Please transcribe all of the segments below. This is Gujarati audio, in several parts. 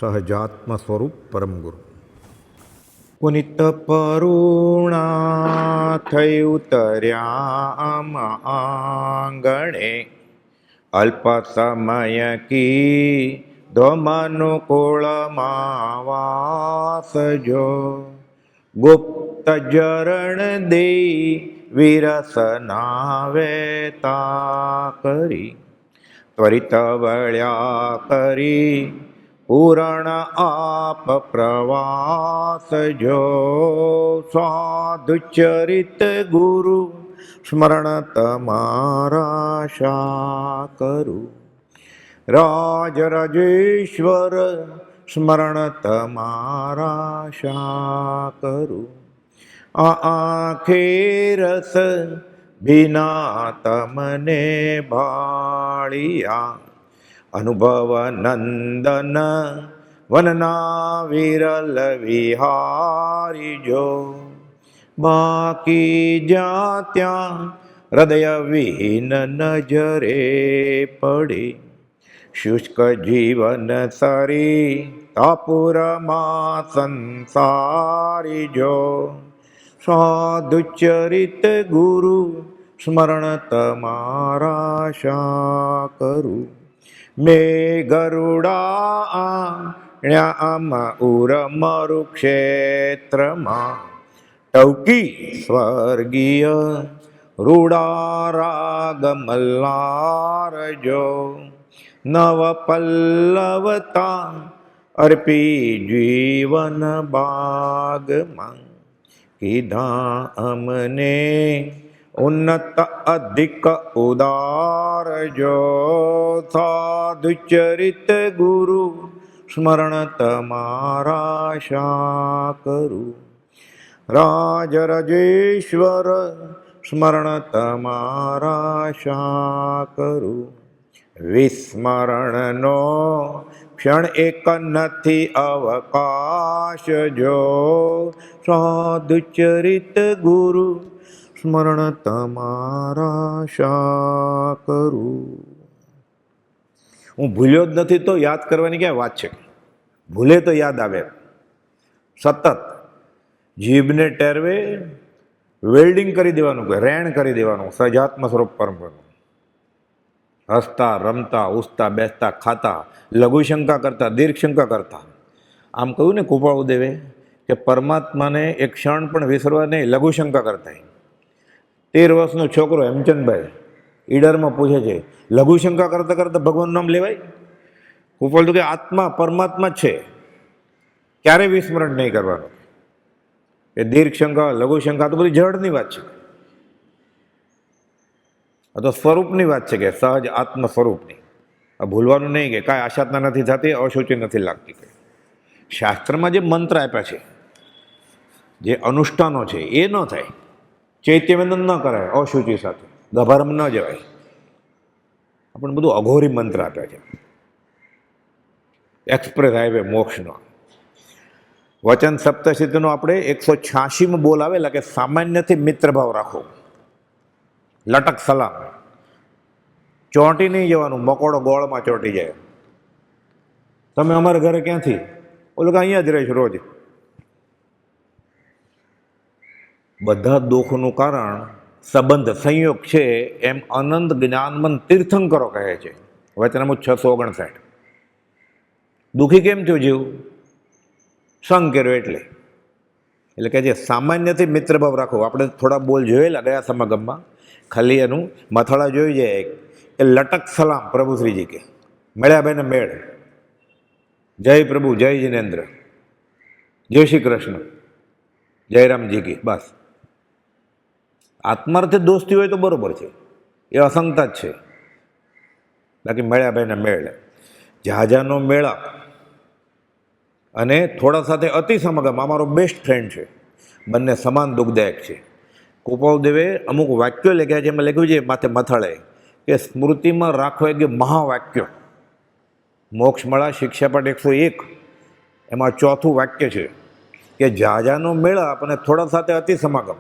સહજાત્મ સ્વરૂપ પરમ ગુરુ. પુનિત પરુણા થઈ ઉતર્યા આંગણે, અલ્પ સમય કી ધ્વમનુકુળમાં વાસ જો. ગુપ્ત જરણ દે વિરસના વેતા કરી, ત્વરિત વળ્યા કરી પૂરણ આપ પ્રવાસ જો. સાધુચરિત ગુરુ સ્મરણ તમારા શા કરું, રાજ રાજેશ્વર સ્મરણ તમારા શા કરું. આંખે રસ ભીના તમને ભાળિયા, અનુભવ નંદન વનના વિરલ વિહારી જો. બાકી જ્યાં ત્યાં હૃદય વિહીન નજરે પડી, શુષ્ક જીવન સરી તાપુરમાં સંસારી જો. સાધુચરિત ગુરુ સ્મરણ તમારા શા કરું. મેં ગરુડા આમ ઉર મરુક્ષેત્રમાં, ટૌકી સ્વર્ગીય રૂડા રાગ મલ્લાર જો. નવ પલ્લવતા અર્પી જીવન બાગમાં, કીધા અમને ઉન્નત અધિક ઉદાર જો. સાધુચરિત ગુરુ સ્મરણ તમારા શા કરું. રાજ રાજેશ્વર સ્મરણ તમારા શા કરું. વિસ્મરણનો ક્ષણ એક નથી અવકાશ જો. સાધુચરિત ગુરુ સ્મરણ તમારા શા કરું. હું ભૂલ્યો જ નથી તો યાદ કરવાની ક્યાં વાત છે. ભૂલે તો યાદ આવે. સતત જીભને ટેરવે વેલ્ડિંગ કરી દેવાનું, રેણ કરી દેવાનું સહજાત્મ સ્વરૂપ પરમ. હસતા રમતા ઉસતા બેસતા ખાતા, લઘુશંકા કરતા દીર્ઘશંકા કરતા. આમ કહ્યું ને કૃપાળુદેવે કે પરમાત્માને એક ક્ષણ પણ વિસરવા નહીં, લઘુશંકા કરતા. 13 વર્ષનો છોકરો હેમચંદભાઈ ઈડરમાં પૂછે છે, લઘુશંકા કરતા કરતા ભગવાનનું નામ લેવાય? કૃપાળ તો કે આત્મા પરમાત્મા જ છે, ક્યારે વિસ્મરણ નહીં કરવાનું. એ દીર્ઘશંકા લઘુશંકા તો બધી જડની વાત છે. આ તો સ્વરૂપની વાત છે કે સહજ આત્મ સ્વરૂપની. આ ભૂલવાનું નહીં કે કાંઈ આશાતના નથી થતી, અશુચિ નથી લાગતી. શાસ્ત્રમાં જે મંત્ર આપ્યા છે, જે અનુષ્ઠાનો છે, એ ન થાય. ચૈત્યવંદન ન કરાય અશુચિ સાથે, ગભારમ ન જવાય. આપણે બધું અઘોરી મંત્ર આપ્યા છે, એક્સપ્રેસ હાઈવે મોક્ષનો. વચન સપ્તશતીનો આપણે 186માં બોલ આવેલા કે સામાન્યથી મિત્રભાવ રાખો. લટક સલામ, ચોંટી નહીં જવાનું, મકોડો ગોળમાં ચોંટી જાય. તમે અમારા ઘરે ક્યાંથી? ઓલું કે અહીંયા જ રહીશ રોજ. બધા દુઃખનું કારણ સંબંધ સંયોગ છે, એમ અનંત જ્ઞાનમંદ તીર્થંકરો કહે છે વચનામૃત 659. દુઃખી કેમ થયું જીવ? સંગ કર્યો એટલે કે જે સામાન્યથી મિત્રભાવ રાખો. આપણે થોડા બોલ જોયેલા ગયા સમાગમમાં, ખાલી એનું મથાળા જોઈ જાય કે લટક સલામ પ્રભુ શ્રીજી કે મળ્યા ભાઈને મેળ, જય પ્રભુ, જય જિનેન્દ્ર, જય શ્રી કૃષ્ણ, જય રામજી કી. બસ આત્માર્થે દોસ્તી હોય તો બરોબર છે, એ અસંગતા જ છે. બાકી મળ્યા ભાઈને મેળ, જહાજાનો મેળાપ અને થોડા સાથે અતિ સમાગમ અમારો બેસ્ટ ફ્રેન્ડ છે, બંને સમાન દુઃખદાયક છે. કૃપાળુદેવે અમુક વાક્યો લખ્યા છે, એમાં લખ્યું છે માથે મથાળે કે સ્મૃતિમાં રાખવા કે મહાવાક્યો. મોક્ષમાળા શિક્ષાપાઠ 101 એમાં ચોથું વાક્ય છે કે જાજાનો મેળાપ અને થોડા સાથે અતિ સમાગમ.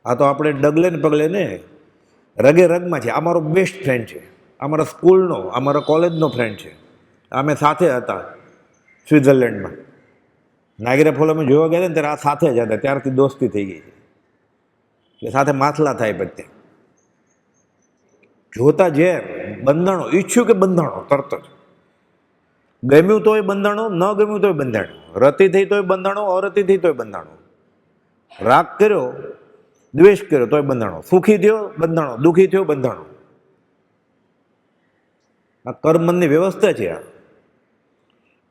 આ તો આપણે ડગલે ને પગલે ને રગે રગમાં છે. આ મારો બેસ્ટ ફ્રેન્ડ છે, અમારા સ્કૂલનો, અમારા કોલેજનો ફ્રેન્ડ છે. અમે સાથે હતા સ્વિટ્ઝરલેન્ડમાં. નાયગ્રા ફોલ અમે જોવા ગયા હતા ને ત્યારે આ સાથે જ હતા, ત્યારથી દોસ્તી થઈ ગઈ છે. એટલે સાથે માથલા થાય બધે. જોતા ઝેર, બંધાણો, ઈચ્છ્યું કે બંધાણો તરત જ. ગમ્યું તોય બંધાણો, ન ગમ્યું તોય બંધાણો, રતિ થઈ તોય બંધાણો, અરતિ થઈ તોય બંધાણો, રાગ કર્યો, દ્વેષ કર્યો તોય બંધાણો, સુખી થયો બંધાણો, દુઃખી થયો બંધાણો. આ કર્મની વ્યવસ્થા છે. આ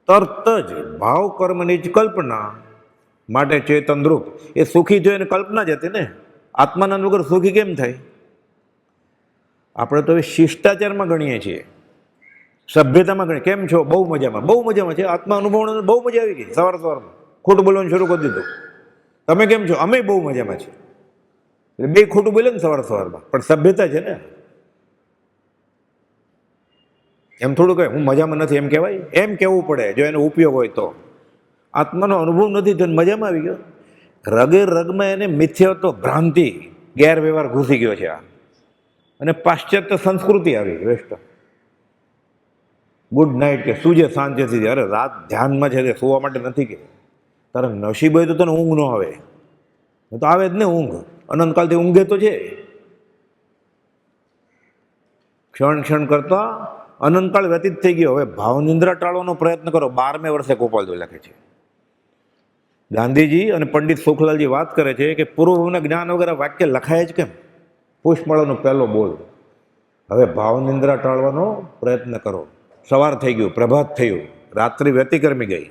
તરત જ ભાવ કર્મની જ કલ્પના માટે ચેતનરૂપ. એ સુખી થયો એને કલ્પના જ હતી ને. આત્માનંદ વગર સુખી કેમ થાય? આપણે તો એ શિષ્ટાચારમાં ગણીએ છીએ, સભ્યતામાં ગણીએ. કેમ છો? બહુ મજામાં. બહુ મજામાં છે. આત્મા અનુભવ બહુ મજા આવી ગઈ. સવારમાં ખોટું બોલવાનું શરૂ કરી દીધું. તમે કેમ છો? અમે બહુ મજામાં છીએ. એટલે બે ખોટું બોલે ને સવારમાં, પણ સભ્યતા છે ને. એમ થોડું કહે હું મજામાં નથી એમ કહેવાય? એમ કહેવું પડે જો એનો ઉપયોગ હોય તો. આત્માનો અનુભવ નથી તો મજામાં આવી ગયો. રગે રગમાં એને મિથ્યાત્વ, ભ્રાંતિ, ગેરવ્યવહાર ઘૂસી ગયો છે. આ અને પાશ્ચાત્ય સંસ્કૃતિ આવી વેસ્ટર્ન. ગુડ નાઇટ કે સૂજે શાંતિથી. અરે રાત ધ્યાનમાં છે, સુવા માટે નથી કે. તારે નસીબ હોય તો તને ઊંઘ ન આવે, તો આવે જ ને ઊંઘ. અનંતકાલથી ઊંઘે તો છે. ક્ષણ ક્ષણ કરતા અનંતકાળ વ્યતીત થઈ ગયો. હવે ભાવનિંદ્રા ટાળવાનો પ્રયત્ન કરો. 12મે વર્ષે ગોપાલદેવ લખે છે. ગાંધીજી અને પંડિત સુખલાલજી વાત કરે છે કે પૂર્વના જ્ઞાન વગર વાક્ય લખાય જ કેમ? પુષ્પમાળાનો પહેલો બોલ. હવે ભાવનિંદ્રા ટાળવાનો પ્રયત્ન કરો. સવાર થઈ ગયું, પ્રભાત થયું, રાત્રિ વ્યતિક્રમી ગઈ.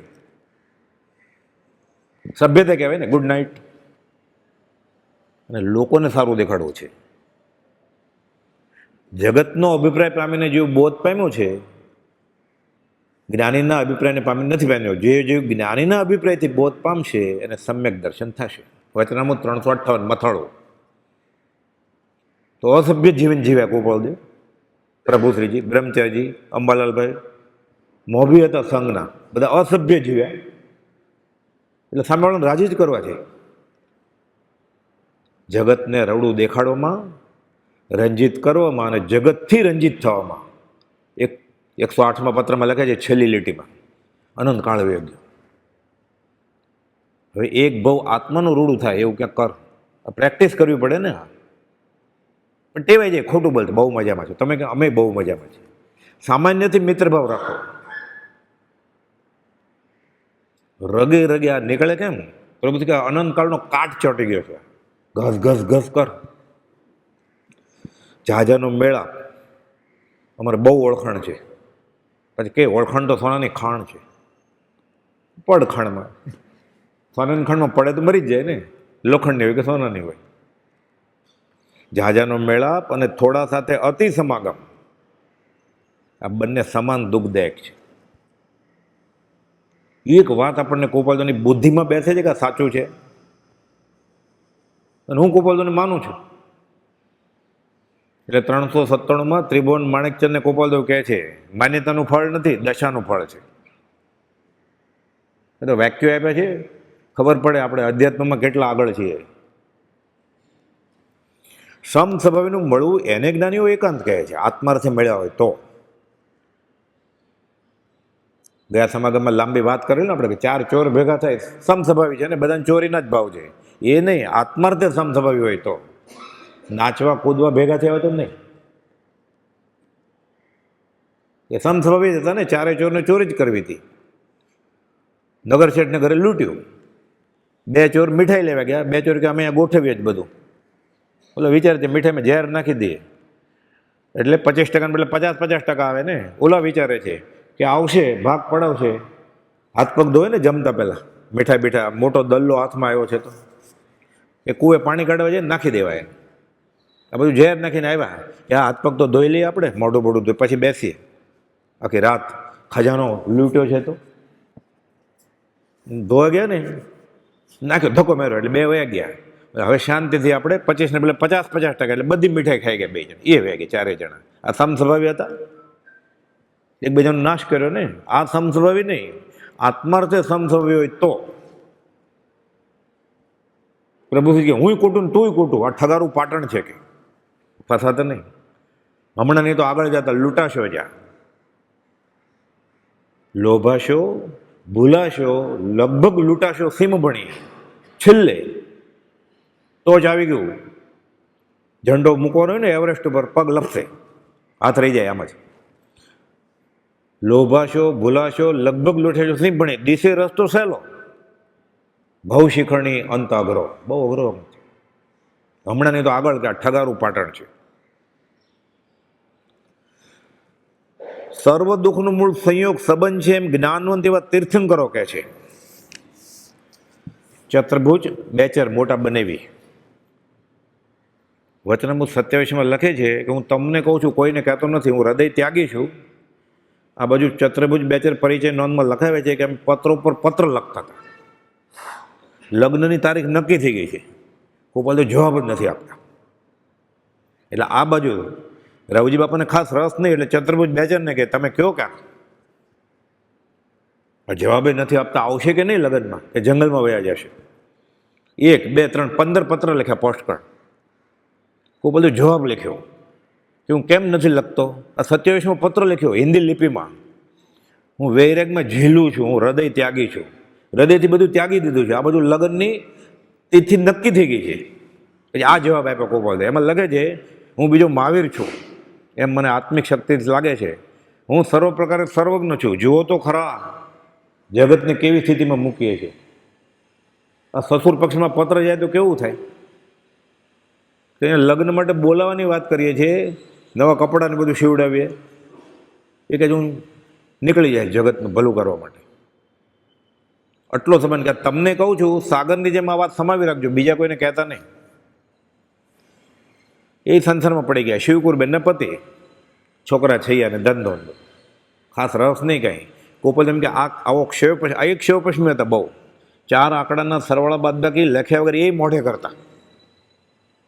સભ્યતા કહેવાય ને, ગુડ નાઇટ. અને લોકોને સારું દેખાડવું છે. જગતનો અભિપ્રાય પામીને જેવું બોધ પામ્યો છે, જ્ઞાનીના અભિપ્રાયને પામીને નથી પામ્યો. જે જ્ઞાનીના અભિપ્રાયથી બોધ પામશે એને સમ્યક દર્શન થશે. વચનામૃત 358 મથાળો. તો અસભ્ય જીવન જીવ્યા ગોપાલદેવ, પ્રભુશ્રીજી, બ્રહ્મચારીજી, અંબાલાલભાઈ. મોભી હતા સંઘના, બધા અસભ્ય જીવ્યા. એટલે સામેવાળાને રાજી જ કરવા છે. જગતને રવડું દેખાડવામાં, રંજિત કરવામાં અને જગતથી રંજિત થવામાં. 108મા પત્રમાં લખે છે છેલ્લી લીટીમાં, અનંતકાળ વેગ. હવે એક ભવ આત્માનું રૂડું થાય એવું ક્યાંક કર. પ્રેક્ટિસ કરવી પડે ને. પણ ટેવાય જાય ખોટું બોલતો. બહુ મજામાં છે. તમે કે અમે બહુ મજામાં છીએ. સામાન્યથી મિત્રભાવ રાખો. રગે રગે આ નીકળે કેમ? પ્રભુ કે અનંતકાળનો કાટ ચોંટી ગયો છે. ઘસ ઘસ ઘસ કર. જાજાનો મેળા અમારે બહુ ઓળખાણ છે. પછી કે ઓળખાણ તો સોનાની ખાણ છે. પડ ખાણમાં. સોનાની ખાણમાં પડે તો મરી જ જાય ને. લોખંડની હોય કે સોનાની હોય. જાજાનો મેળાપ અને થોડા સાથે અતિ સમાગમ, આ બંને સમાન દુઃખદાયક છે. એક વાત આપણને ગોપાલદાસની બુદ્ધિમાં બેસે છે કે આ સાચું છે, અને હું ગોપાલદાસને માનું છું. એટલે 397માં ત્રિભુવન માણેકચંદને ગોપાલદેવ કહે છે માન્યતાનું ફળ નથી, દશાનું ફળ છે. એટલે વાક્યો આપ્યા છે, ખબર પડે આપણે અધ્યાત્મમાં કેટલા આગળ છીએ. સમસ્વભાવીનું મળવું એને જ્ઞાનીઓ એકાંત કહે છે, આત્માર્થે મળ્યા હોય તો. ગયા સમાગમમાં લાંબી વાત કરેલી ને આપણે કે 4 ચોર ભેગા થાય સમસ્વભાવી છે ને, બધાને ચોરીના જ ભાવ છે. એ નહીં, આત્માર્થે સમસ્વભાવી હોય તો. નાચવા કૂદવા ભેગા થયા હોય તો નહીં. એ સમસ્વભાવી હતા ને, 4 ચોરને ચોરી જ કરવી હતી. નગર શેઠને ઘરે લૂંટ્યું. 2 ચોર મીઠાઈ લેવા ગયા. 2 ચોર કે અમે અહીંયા ગોઠવીએ જ બધું. ઓલો વિચારે છે મીઠાઈમાં ઝેર નાખી દઈએ એટલે 25% બદલે 50-50% આવે ને. ઓલા વિચારે છે કે આવશે ભાગ પડાવશે, હાથ પગ ધોવે ને જમતા પહેલાં. મીઠાઈ બીઠા મોટો દલ્લો હાથમાં આવ્યો છે તો એ કૂએ પાણી કાઢવા જાય નાખી દેવાય. આ બધું ઝેર નાખીને આવ્યા કે આ હાથ પગ તો ધોઈ લઈએ આપણે, મોઢું મોઢું ધોઈ પછી બેસીએ. આખી રાત ખજાનો લૂંટ્યો છે તો ધોવા ગયા ને, નાખ્યો ધક્કો માર્યો એટલે 2 વયા ગયા. હવે શાંતિથી આપણે 25ને બદલે 50-50% એટલે બધી મીઠાઈ ખાઈ ગયા 2 જણા. એ વયા ગયા 4 જણા. આ સમસ્વભાવી હતા, એકબીજાનો નાશ કર્યો ને. આ સમસ્વભાવી નહીં, આત્માર્થે સમસ્વભાવી હોય તો. પ્રભુજી કે હું કૂટું ને તુંય કૂટું, આ ઠગારું પાટણ છે કે ફસાતા નહીં. હમણાં નહીં તો આગળ જતા લૂંટાશો જ્યાં. લોભાશો, ભૂલાશો, લગભગ લૂંટાશો સીમ ભણી, છેલ્લે તો જ આવી ગયું. ઝંડો મૂકવાનો હોય ને એવરેસ્ટ ઉપર, પગ લપસે, હાથ રહી જાય આમ જ. લોભાશો, ભૂલાશો, લગભગ લૂંટાશો સીમ ભણી, દિશે રસ્તો સહેલો, ભવ શિખરણી અંત અઘરો. બહુ અઘરો. હમણાંની તો આગળ કે ઠગારું પાટણ છે. સર્વ દુઃખનું મૂળ સંયોગ સંબંધ છે એમ જ્ઞાનવંત એવા તીર્થંકરો કહે છે. ચતુર્ભુજ બેચર મોટા બનેવી વચનામૃત 27માં લખે છે કે હું તમને કહું છું, કોઈને કહેતો નથી, હું હૃદય ત્યાગી છું. આ બાજુ ચતુર્ભુજ બેચર પરિચય નોંધમાં લખાવે છે કે અમે પત્રો પર પત્ર લખતા હતા. લગ્નની તારીખ નક્કી થઈ ગઈ છે, કોઈ જવાબ જ નથી આપતા. એટલે આ બાજુ રવજી બાપાને ખાસ રસ નહીં, એટલે ચતુર્ભુજ બેચરને કે તમે કયો ક્યાં, જવાબે નથી આપતા, આવશે કે નહીં લગ્નમાં, કે જંગલમાં વયા જશે. 1, 2, 3, 15 પત્ર લખ્યા પોસ્ટ કાર્ડ. કોઈ બધું જવાબ લખ્યો કે હું કેમ નથી લખતો. આ 27મો પત્ર લખ્યો હિન્દી લિપિમાં, હું વૈરાગમાં ઝીલું છું, હું હૃદય ત્યાગી છું, હૃદયથી બધું ત્યાગી દીધું છે. આ બધું લગ્નની તિથિ નક્કી થઈ ગઈ છે. આ જવાબ આપ્યો ગોપાલ. એમાં લખે છે હું બીજો મહાવીર છું, એમ મને આત્મિક શક્તિ લાગે છે. હું સર્વ પ્રકારે સર્વજ્ઞ છું. જુઓ તો ખરા જગતને કેવી સ્થિતિમાં મૂકીએ છીએ. આ સસુર પક્ષમાં પત્ર જાય તો કેવું થાય. તો એને લગ્ન માટે બોલાવવાની વાત કરીએ છીએ, નવા કપડાને બધું સીવડાવીએ, એ કે હું નીકળી જાય જગતનું ભલું કરવા માટે. આટલો સંબંધ કે તમને કહું છું, સાગરની જેમ આ વાત સમાવી રાખજો, બીજા કોઈને કહેતા નહીં. એ સંસારમાં પડી ગયા. શિવકુરબેનના પતિ, છોકરા છૈયા ને ધંધો, ખાસ રસ નહીં કાંઈ. કોપલ એમ કે આવો એક ક્ષેવ પશ્ચિમ હતા બહુ. 4 આંકડાના સરવાળા બાદબાકી લખ્યા વગર એ મોઢે કરતા,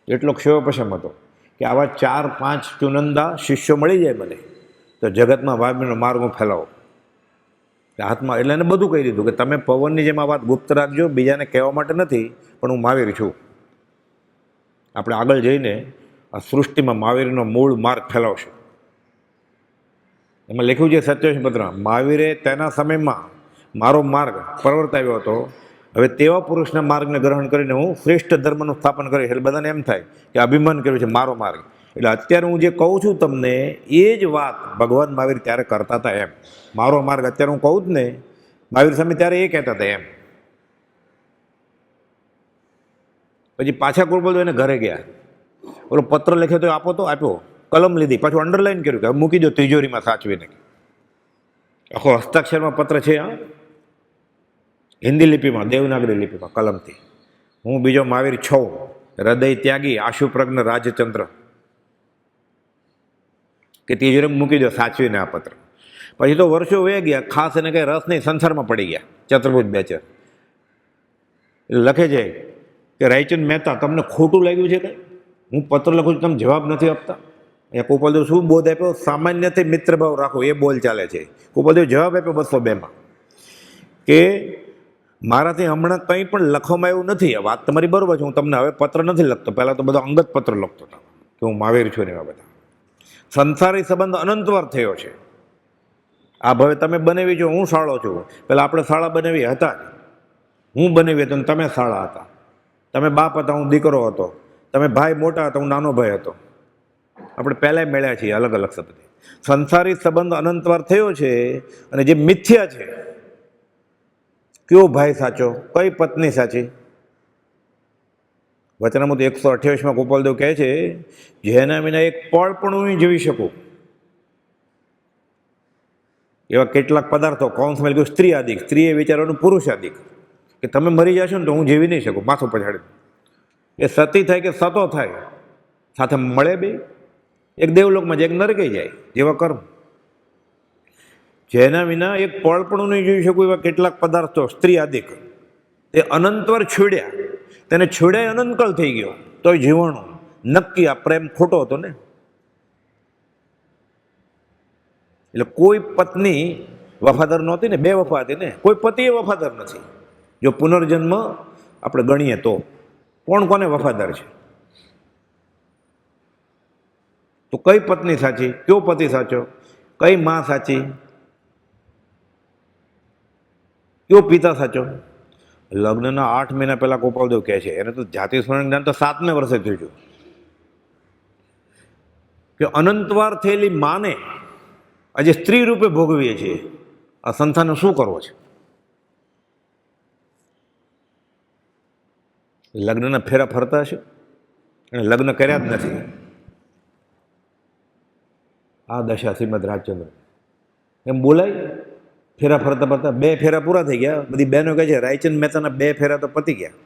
એટલો ક્ષેવ પશ્ચિમ હતો કે આવા 4-5 ચુનંદા શિષ્યો મળી જાય મને તો જગતમાં વાગ્યનો માર્ગ હું ફેલાવો. હાથમાં એટલે એને બધું કહી દીધું કે તમે પવનની જેમ આ વાત ગુપ્ત રાખજો, બીજાને કહેવા માટે નથી, પણ હું મહાવીર છું. આપણે આગળ જઈને આ સૃષ્ટિમાં મહાવીરનો મૂળ માર્ગ ફેલાવશું. એમાં લખ્યું છે 27 પત્રમાં, મહાવીરે તેના સમયમાં મારો માર્ગ પ્રવર્તાવ્યો હતો. હવે તેવા પુરુષના માર્ગને ગ્રહણ કરીને હું શ્રેષ્ઠ ધર્મનું સ્થાપન કરીશ. એટલે બધાને એમ થાય કે અભિમાન કર્યું છે મારો માર્ગ. એટલે અત્યારે હું જે કહું છું તમને, એ જ વાત ભગવાન મહાવીર ત્યારે કરતા હતા. એમ મારો માર્ગ અત્યારે હું કહું જ ને, મહાવીર સ્વામી ત્યારે એ કહેતા હતા એમ. પછી પાછા કોઈ એને ઘરે ગયા, ઓલો પત્ર લખ્યો તો આપો, તો આપ્યો, કલમ લીધી, પાછું અંડરલાઈન કર્યું કે મૂકી દો તિજોરીમાં સાચવીને. આખો હસ્તાક્ષરમાં પત્ર છે, હા, હિન્દી લિપિમાં, દેવનાગરી લિપિમાં, કલમથી. હું બીજો મહાવીર છું, હૃદય ત્યાગી, આશુપ્રજ્ઞ રાજચંદ્ર, કે તિજોરી મૂકી દો સાચવીને આ પત્ર. પછી તો વર્ષો વહી ગયા, ખાસ એને કંઈ રસ નહીં, સંસારમાં પડી ગયા. ચતુર્ભુજ બેચર લખે છે કે રાયચંદ મહેતા, તમને ખોટું લાગ્યું છે કંઈ? હું પત્ર લખું છું, તમે જવાબ નથી આપતા. અહીંયા ગોપાલદેવ શું બોધ આપ્યો? સામાન્યથી મિત્રભાવ રાખો, એ બોલ ચાલે છે. ગોપાલદેવ જવાબ આપ્યો 202માં કે મારાથી હમણાં કંઈ પણ લખવામાં એવું નથી. આ વાત તમારી બરોબર છે, હું તમને હવે પત્ર નથી લખતો, પહેલાં તો બધો અંગત પત્ર લખતો હતો કે હું મહાવીર છું ને એવા બધા. સંસારી સંબંધ અનંતવાર થયો છે. આ ભવે તમે બનાવી છો, હું શાળો છું. પહેલાં આપણે શાળા બનાવી હતા, હું બનાવી હતો ને તમે શાળા હતા. તમે બાપ હતા, હું દીકરો હતો. તમે ભાઈ મોટા હતા, હું નાનો ભાઈ હતો. આપણે પહેલાંય મળ્યા છીએ અલગ અલગ શબ્દ. સંસારી સંબંધ અનંતવાર થયો છે. અને જે મિથ્યા છે, કયો ભાઈ સાચો, કઈ પત્ની સાચી? વચનામૃત 128માં ગોપાલદેવ કહે છે, જેના વિના એક પળ પણ હું નહીં જીવી શકું એવા કેટલાક પદાર્થો. કૌંસમાં લખ્યું સ્ત્રી આદિક, સ્ત્રીએ વિચારવાનું પુરુષ આદિક, કે તમે મરી જશો ને તો હું જીવી નહીં શકું માથું પછાડી. એ સતી થાય કે સતો થાય, સાથે મળે બે, એક દેવલોકમાં જાય, એક નરકે જાય, જેવા કર્મ. જેના વિના એક પળ પણ નહીં જોઈ શકું એવા કેટલાક પદાર્થો સ્ત્રી આદિક, તે અનંતવાર છોડ્યા. તેને છોડ્યા અનંતકાળ થઈ ગયો તો જીવણું નક્કી. આ પ્રેમ ખોટો હતો ને. એટલે કોઈ પત્ની વફાદાર નહોતી ને, બે વફા હતી ને. કોઈ પતિ એ વફાદાર નથી. જો પુનર્જન્મ આપણે ગણીએ તો કોણ કોને વફાદાર છે? તો કઈ પત્ની સાચી, કયો પતિ સાચો, કઈ માં સાચી? કયો પિતા સાચો? લગ્નના 8 મહિના પહેલા ગોપાલદેવ કહે છે, એને તો જાતિ સ્મરણ જ્ઞાન તો 7મે વર્ષે થયું કે અનંતવાર થયેલી માને આજે સ્ત્રી રૂપે ભોગવીએ છીએ, આ સંસ્થાને શું કરવો છે? લગ્નના ફેરા ફરતા હશે અને લગ્ન કર્યા જ નથી. આ દશા શ્રીમદ રાજચંદ્ર. એમ બોલાય? ફેરા ફરતા ફરતા 2 ફેરા પૂરા થઈ ગયા. બધી બહેનો કહે છે રાયચંદ મહેતાના 2 ફેરા તો પતી ગયા,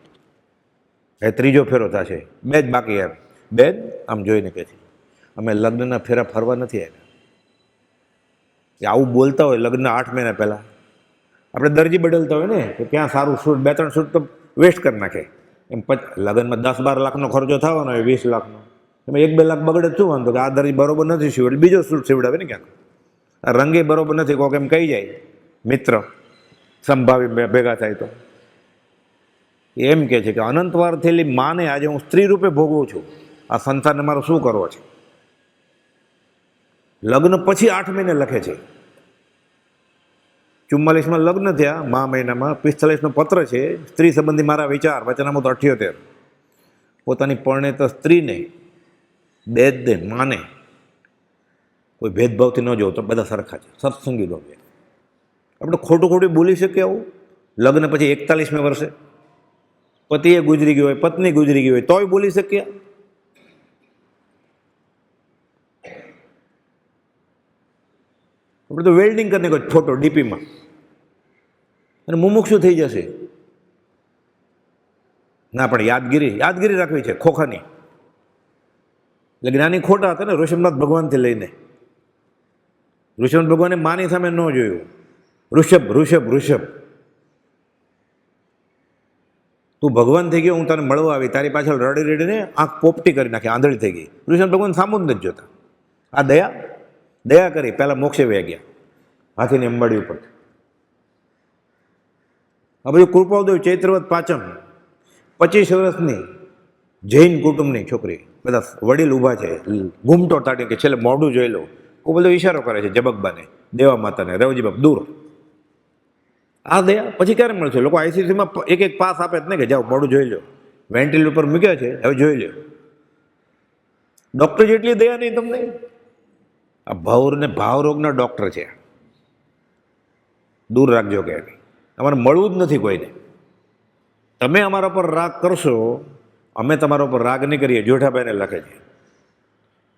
એ 3જો ફેરો થશે, 2 જ બાકી. એમ બેન આમ જોઈને કહે છે અમે લગ્નના ફેરા ફરવા નથી આવ્યા. એ આવું બોલતા હોય લગ્નના 8 મહિના પહેલાં. આપણે દરજી બદલતા હોય ને કે ક્યાં સારું સૂટ, 2-3 સૂટ તો વેસ્ટ કરી નાખે. એમ લગ્નમાં 10-12 લાખનો ખર્ચો થવાનો હોય, 20 લાખનો, એમાં 1-2 લાખ બગડે શું વાંધો? કે આ દરજી બરોબર નથી સીવ્યો એટલે બીજો સૂટ સીવડાવે ને ક્યાંક. આ રંગે બરોબર નથી, કોક એમ કહી જાય મિત્ર સંભાવી ભેગા થાય તો. એમ કહે છે કે અનંતવાર થયેલી માને આજે હું સ્ત્રી રૂપે ભોગવું છું, આ સંસારને મારો શું કરવો છે? લગ્ન પછી 8 મહિને લખે છે. 44માં લગ્ન થયા, મા મહિનામાં 45નો પત્ર છે, સ્ત્રી સંબંધી મારા વિચાર, વચનામૃત 78. પોતાની પરણેત સ્ત્રીને દે માને કોઈ ભેદભાવથી ન જોવો, તો બધા સરખા છે, સત્સંગી લો. આપણે ખોટું બોલી શકીએ આવું? લગ્ન પછી 41મે વર્ષે પતિએ ગુજરી ગયો હોય, પત્ની ગુજરી ગઈ હોય, તોય બોલી શકીએ? આપણે તો વેલ્ડિંગ કરીને કોઈ ફોટો ડીપીમાં, અને મુમુક્ષુ થઈ જશે. ના પણ યાદગીરી રાખવી છે ખોખાની. એટલે જ્ઞાની ખોટા હતા ને ઋષભનાથ ભગવાનથી લઈને. ઋષભ ભગવાને માની સામે ન જોયું. ઋષભ તું ભગવાન થઈ ગયો, હું તને મળવા આવી, તારી પાછળ રડી રડીને આંખ પોપટી કરી નાખી, આંધળી થઈ ગઈ. ઋષભ ભગવાન સામું જ નથી જોતા. આ દયા કરી પહેલાં મોક્ષે વહી ગયા હાથીની અંબાડી ઉપર. આ બધું કૃપાદેવ ચૈત્રવત પાંચમ, 25 વર્ષની જૈન કુટુંબની છોકરી, બધા વડીલ ઊભા છે, ઘૂમટો તાટી કે છેલ્લે મોઢું જોઈ લો. કૃપાદેવ ઈશારો કરે છે જબકબાને, દેવા માતાને, રવજી બાપ દૂર. આ દયા પછી ક્યારે મળશે? લોકો આઈસીસીમાં એક પાસ આપે જ ને કે જાઓ મોઢું જોઈ લો, વેન્ટિલેટર ઉપર મૂક્યા છે હવે જોઈ લો. ડૉક્ટર જેટલી દયા નહીં તમને. આ ભાવરોગના ડૉક્ટર છે, દૂર રાખજો કે અમારે મળવું જ નથી કોઈને. તમે અમારા પર રાગ કરશો, અમે તમારા ઉપર રાગ નહીં કરીએ. જેઠાભાઈને લખે છે.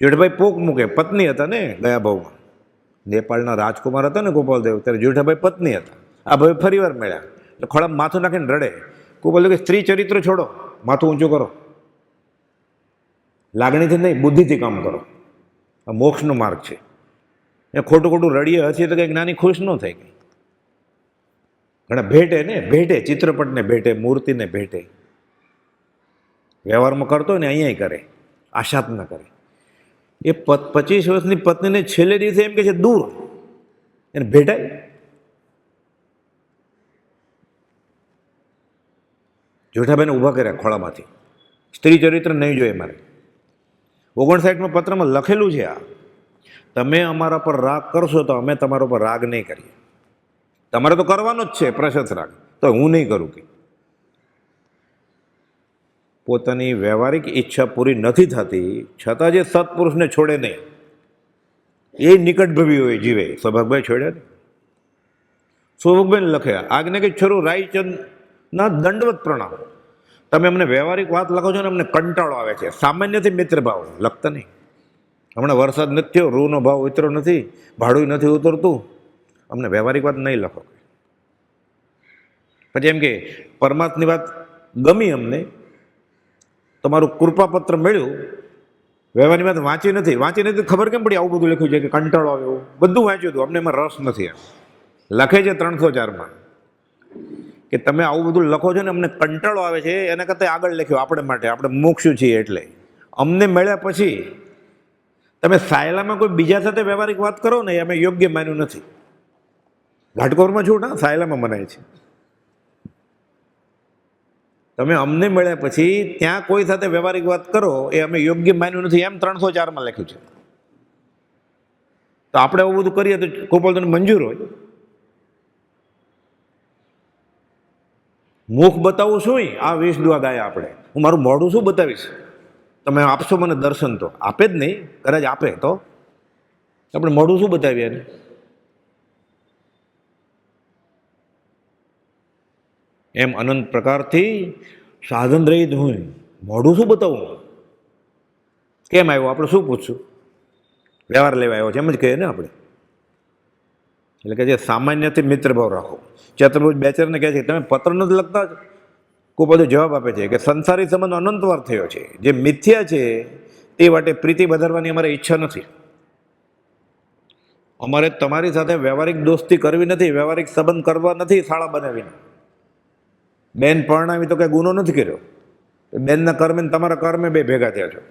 જેઠાભાઈ પોક મૂકે, પત્ની હતા ને ગયા ભાવમાં. નેપાળના રાજકુમાર હતા ને ગોપાલદેવ, ત્યારે જેઠાભાઈ પત્ની હતા. આ ભાઈ ફરીવાર મળ્યા એટલે ખોળામાં માથું નાખીને રડે. ગોપાલદેવ કે સ્ત્રી ચરિત્ર છોડો, માથું ઊંચું કરો, લાગણીથી નહીં બુદ્ધિથી કામ કરો. આ મોક્ષનો માર્ગ છે. એ ખોટું રડીએ હસીએ તો કંઈક નાની ખુશ ન થાય. કંઈ ઘણા ભેટે ચિત્રપટને ભેટે, મૂર્તિને ભેટે. વ્યવહારમાં કરતો ને અહીંયા કરે, આશાત ન કરે. એ 25 વર્ષની પત્નીને છેલ્લે દિવસે એમ કે છે દૂર, એને ભેટાય. જેઠાભાઈને ઊભા કર્યા ખોળામાંથી. સ્ત્રી ચરિત્ર નહીં જોઈએ મારે. 59માં પત્રમાં લખેલું છે આ, તમે અમારા પર રાગ કરશો તો અમે તમારા પર રાગ નહીં કરીએ. તમારે તો કરવાનો જ છે પ્રશસ્ત રાગ, તો હું નહીં કરું. કે પોતાની વ્યવહારિક ઈચ્છા પૂરી નથી થતી છતાં જે સત્પુરુષને છોડે નહીં, એ નિકટભવી હોય જીવે. સૌભાગભાઈ છોડ્યા ને, સૌભાગભાઈને લખે આજ્ઞા કે છોરું રાયચંદના દંડવત પ્રણામ. તમે અમને વ્યવહારિક વાત લખો છો ને અમને કંટાળો આવે છે. સામાન્યથી મિત્ર ભાવ લખતા નહીં. હમણાં વરસાદ નથી થયો, રૂનો ભાવ ઉતરો નથી, ભાડું નથી ઉતરતું, અમને વ્યવહારિક વાત નહીં લખો. પછી એમ કે પરમાત્માની વાત ગમી અમને, તમારું કૃપાપત્ર મળ્યું, વ્યવહારની વાત વાંચી નથી ખબર કેમ પડી? આવું બધું લખ્યું છે કે કંટાળો આવે એવું બધું વાંચ્યું હતું, અમને એમાં રસ નથી. એમ લખે છે 304માં કે તમે આવું બધું લખો છો ને અમને કંટાળો આવે છે, એના કરતાં આગળ લખ્યું આપણે માટે, આપણે મોક્ષું છીએ એટલે. અમને મળ્યા પછી તમે સાયલામાં કોઈ બીજા સાથે વ્યવહારિક વાત કરો ને, અમે યોગ્ય માન્યું નથી. ઘાટકોરમાં છૂટ, હા, સાયલામાં મનાય છે. તમે અમને મળ્યા પછી ત્યાં કોઈ સાથે વ્યવહારિક વાત કરો એ અમે યોગ્ય માન્યું નથી, એમ 304માં લખ્યું છે. તો આપણે આવું બધું કરીએ તો ગોપાલને મંજૂર હોય? મુખ બતાવું શું આ 20 દુઆ ગાયા આપણે, હું મારું મોઢું શું બતાવીશ? તમે આપશો મને દર્શન તો આપે જ નહીં, કદાચ આપે તો આપણે મોઢું શું બતાવીએ એને? એમ અનંત પ્રકારથી સાધન રહિત હું મોઢું શું બતાવું? કેમ આવ્યો આપણે શું પૂછશું? વ્યવહાર લેવા આવ્યો છે એમ જ કહીએ ને આપણે. એટલે કે જે સામાન્યથી મિત્રભાવ રાખો. ચતુર્ભુજ બેચરને કહે છે તમે પત્ર નથી લખતા જ? કોઈ બધો જવાબ આપે છે કે સંસારી સંબંધ અનંતવાર થયો છે, જે મિથ્યા છે તે માટે પ્રીતિ વધારવાની અમારે ઈચ્છા નથી. અમારે તમારી સાથે વ્યવહારિક દોસ્તી કરવી નથી, વ્યવહારિક સંબંધ કરવા નથી. શાળા બનાવીને બેન પરણાવી તો કઈ ગુનો નથી કર્યો. બેનના કર્મે તમારા કર્મે બે ભેગા થયા છો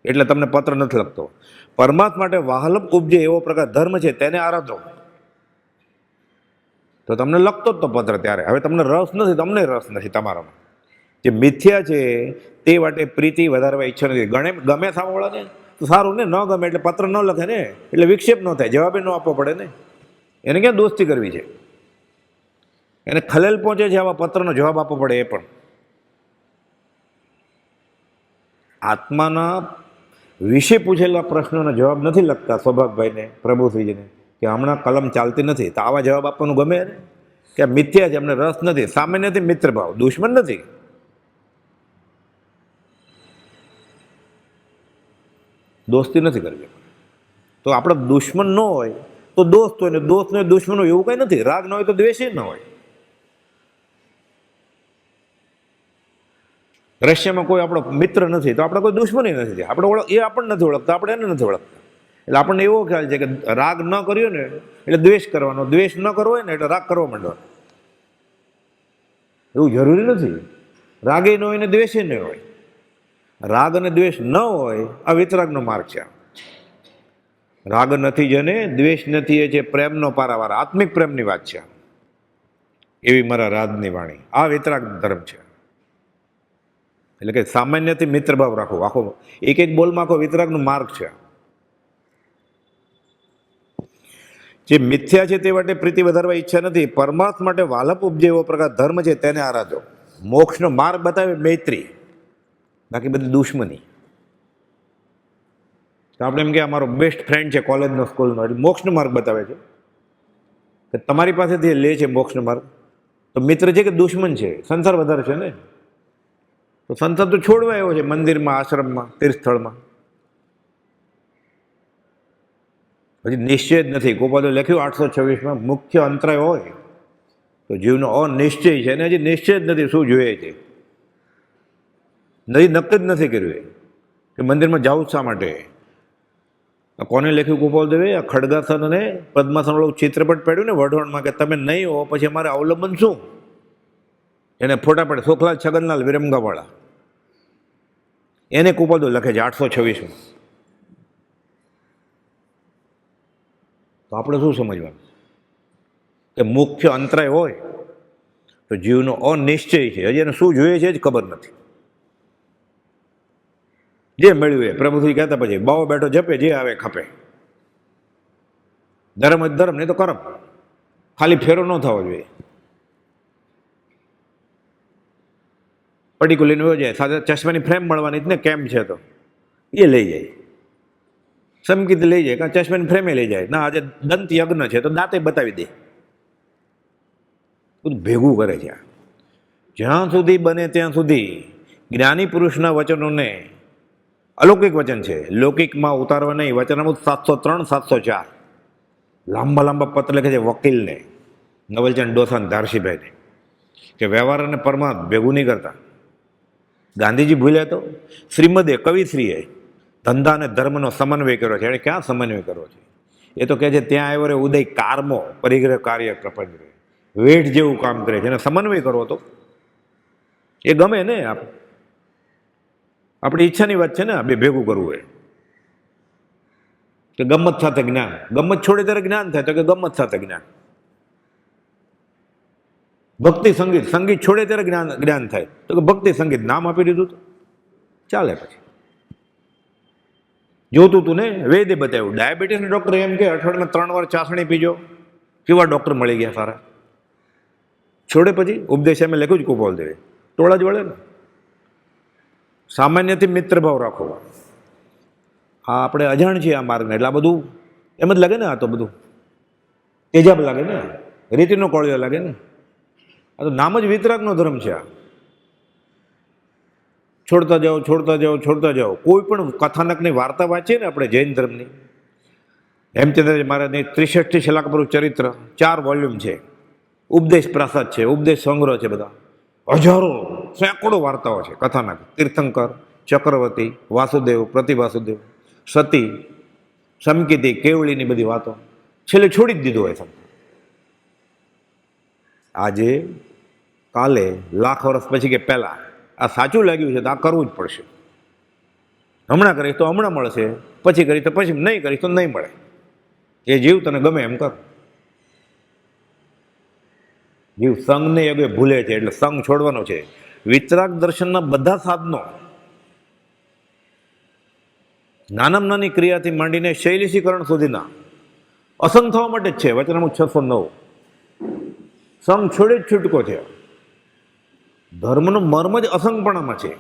એટલે તમને પત્ર નથી લખતો. પરમાત્મા માટે વાહલપ ઉપજે એવો પ્રકાર ધર્મ છે તેને આરાધો. તો તમને લખતો જ તો પત્ર ત્યારે. હવે તમને રસ નથી, તમને રસ નથી તમારામાં. જે મિથ્યા છે તે માટે પ્રીતિ વધારવા ઈચ્છા નથી. ગમે સામેવાળાને તો સારું ને, ન ગમે એટલે પત્ર ન લખે ને, એટલે વિક્ષેપ ન થાય, જવાબે ન આપવો પડે ને. એને ક્યાં દોસ્તી કરવી છે? એને ખલેલ પહોંચે છે આવા પત્રનો જવાબ આપવો પડે. એ પણ આત્માના વિશે પૂછેલા પ્રશ્નોનો જવાબ નથી લખતા સૌભાગભાઈને, પ્રભુશ્રીજીને, કે હમણાં કલમ ચાલતી નથી તો આવા જવાબ આપવાનું ગમે ને? કે મિથ્યા છે, અમને રસ નથી. સામાન્યથી મિત્રભાવ, દુશ્મન નથી. દોસ્તી નથી કરવી. તો આપણે દુશ્મન ન હોય તો દોસ્ત હોય, ને દોસ્ત ન હોય દુશ્મન હોય, એવું કંઈ નથી. રાગ ન હોય તો દ્વેષ ન હોય. રશિયામાં કોઈ આપણો મિત્ર નથી તો આપણે કોઈ દુશ્મની નથી. આપણે એ આપણને નથી ઓળખતા, આપણે એને નથી ઓળખતા. એટલે આપણને એવો ખ્યાલ છે કે રાગ ન કર્યો ને એટલે દ્વેષ કરવાનો, દ્વેષ ન કરવો હોય ને એટલે રાગ કરવા માંડવાનો. એવું જરૂરી નથી. રાગે ન હોય ને દ્વેષે ન હોય. રાગ અને દ્વેષ ન હોય આ વિતરાગનો માર્ગ છે. રાગ નથી જેને, દ્વેષ નથી એ છે પ્રેમનો પારાવાર. આત્મિક પ્રેમની વાત છે. એવી મારા રાજની વાણી. આ વિતરાગ ધર્મ છે. એટલે કે સામાન્યથી મિત્રભાવ રાખો. આખો એક એક બોલમાં આખો વિતરાગનો માર્ગ છે. જે મિથ્યા છે તે માટે પ્રીતિ વધારવા ઈચ્છા નથી. પરમાત્મા માટે વાલપ ઉપજે એવો પ્રકાર ધર્મ છે તેને આરાધો. મોક્ષનો માર્ગ બતાવે મૈત્રી, બાકી બધી દુશ્મની. તો આપણે એમ કે અમારો બેસ્ટ ફ્રેન્ડ છે કોલેજનો, સ્કૂલનો, એટલે મોક્ષનો માર્ગ બતાવે છે કે તમારી પાસેથી લે છે મોક્ષનો માર્ગ. તો મિત્ર છે કે દુશ્મન છે? સંસાર વધારે છે ને. તો સંસાર તો છોડવા આવ્યો છે મંદિરમાં, આશ્રમમાં, તીર્થસ્થળમાં. હજી નિશ્ચય જ નથી. ગોપાલે લખ્યું 826માં, મુખ્ય અંતરાય હોય તો જીવનો અનિશ્ચય છે, અને હજી નિશ્ચય જ નથી શું જોઈએ છે. નક્કી જ નથી કર્યું કે મંદિરમાં જાવું શા માટે. કોને લખ્યું ગોપાલ દેવે? આ ખડગાસન અને પદ્માસન વાળું ચિત્રપટ પડ્યું ને વઢવાણમાં, કે તમે નહીં હો પછી અમારે અવલંબન શું? એને ફોટા પડે, સોખલાલ છગનલાલ વિરમગાવાળા, એને કુપાદો લખે છે 826માં. તો આપણે શું સમજવાનું કે મુખ્ય અંતરાય હોય તો જીવનો અનિશ્ચય છે. હજી એને શું જોઈએ છે જ ખબર નથી. જે મળ્યું એ પ્રભુશ્રી કહેતા પછી બાવો બેઠો જપે, જે આવે ખપે. ધર્મ જ ધર્મ, નહીં તો કરમ. ખાલી ફેરો ન થવો જોઈએ. પડીકું લઈને હોય જાય, સાથે ચશ્માની ફ્રેમ મળવાની જ ને, કેમ છે તો એ લઈ જાય. સમકીત લઈ જાય, કાં ચશ્માની ફ્રેમે લઈ જાય. ના આજે દંત યજ્ઞ છે તો દાંતે બતાવી દે. બધું ભેગું કરે છે. જ્યાં સુધી બને ત્યાં સુધી જ્ઞાની પુરુષના વચનોને, અલૌકિક વચન છે, લૌકિકમાં ઉતારવા નહીં. વચનામૃત 703, 704 લાંબા લાંબા પત્ર લખે છે વકીલને, નવલચંદ ડોસાને, ધારસીભાઈને, કે વ્યવહાર અને પરમાર્થ ભેગું નહીં કરતા. ગાંધીજી ભૂલ્યા તો શ્રીમદે કવિશ્રીએ ધંધા અને ધર્મનો સમન્વય કર્યો છે. એણે ક્યાં સમન્વય કર્યો છે? એ તો કહે છે ત્યાં આવ્યો રે ઉદય કારમો, પરિગ્રહ કાર્ય પ્રપંચ રે, વેઠ જેવું કામ કરે છે. એને સમન્વય કરવો તો એ ગમે ને. આપણી ઈચ્છાની વાત છે ને બે ભેગું કરવું હોય. કે ગમત સાથે જ્ઞાન, ગમત છોડે ત્યારે જ્ઞાન થાય, તો કે ગમત સાથે જ્ઞાન. ભક્તિ સંગીત, સંગીત છોડે ત્યારે જ્ઞાન થાય, તો કે ભક્તિ સંગીત. નામ આપી દીધું તો ચાલે. પછી જોતું તું ને વેદે બતાવ્યું. ડાયાબિટીસના ડૉક્ટર એમ કે અઠવાડિયામાં 3 વાર ચાસણી પીજો. કેવા ડૉક્ટર મળી ગયા સારા. છોડે પછી ઉપદેશ એમ લખ્યું જ કુપોલ દેવે, ટોળા જ વળે ને. સામાન્યથી મિત્ર ભાવ રાખો. હા, આપણે અજાણ છીએ આ માર્ગને, એટલે આ બધું એમ જ લાગે ને, આ તો બધું તેજાબ લાગે ને, રીતિનો કોળિયો લાગે ને. આ તો નામ જ વિતરાગનો ધર્મ છે. આ છોડતા જાઓ, છોડતા જાઓ, છોડતા જાઓ. કોઈ પણ કથાનકની વાર્તા વાંચીએ ને આપણે જૈન ધર્મની, હેમચંદ્રજી મહારાજની 63 શલાકાપુરું ચરિત્ર, 4 વોલ્યુમ છે. ઉપદેશ પ્રાસાદ છે, ઉપદેશ સંગ્રહ છે, બધા હજારો સેંકડો વાર્તાઓ છે કથાનક. તીર્થંકર, ચક્રવર્તી, વાસુદેવ, પ્રતિવાસુદેવ, સતી, સમકીતી, કેવળીની બધી વાતો છેલ્લે છોડી જ દીધું હોય છે. આજે કાલે લાખ વર્ષ પછી કે પહેલા આ સાચું લાગ્યું છે તો આ કરવું જ પડશે. હમણાં કરીશ તો હમણાં મળશે, પછી કરીશ તો પછી, નહીં કરીશ તો નહીં મળે. એ જીવ તને ગમે એમ કર. જીવ સંઘને અગે ભૂલે છે, એટલે સંઘ છોડવાનો છે. વિતરાગ દર્શનના બધા સાધનો નાનામાં નાની ક્રિયાથી માંડીને શૈલેષીકરણ સુધીના અસંગ થવા માટે જ છે. વચનામૃત 609. સંઘ છોડે જ છૂટકો છે. ધર્મનો મર્મ જ અસંગપણામાં છે,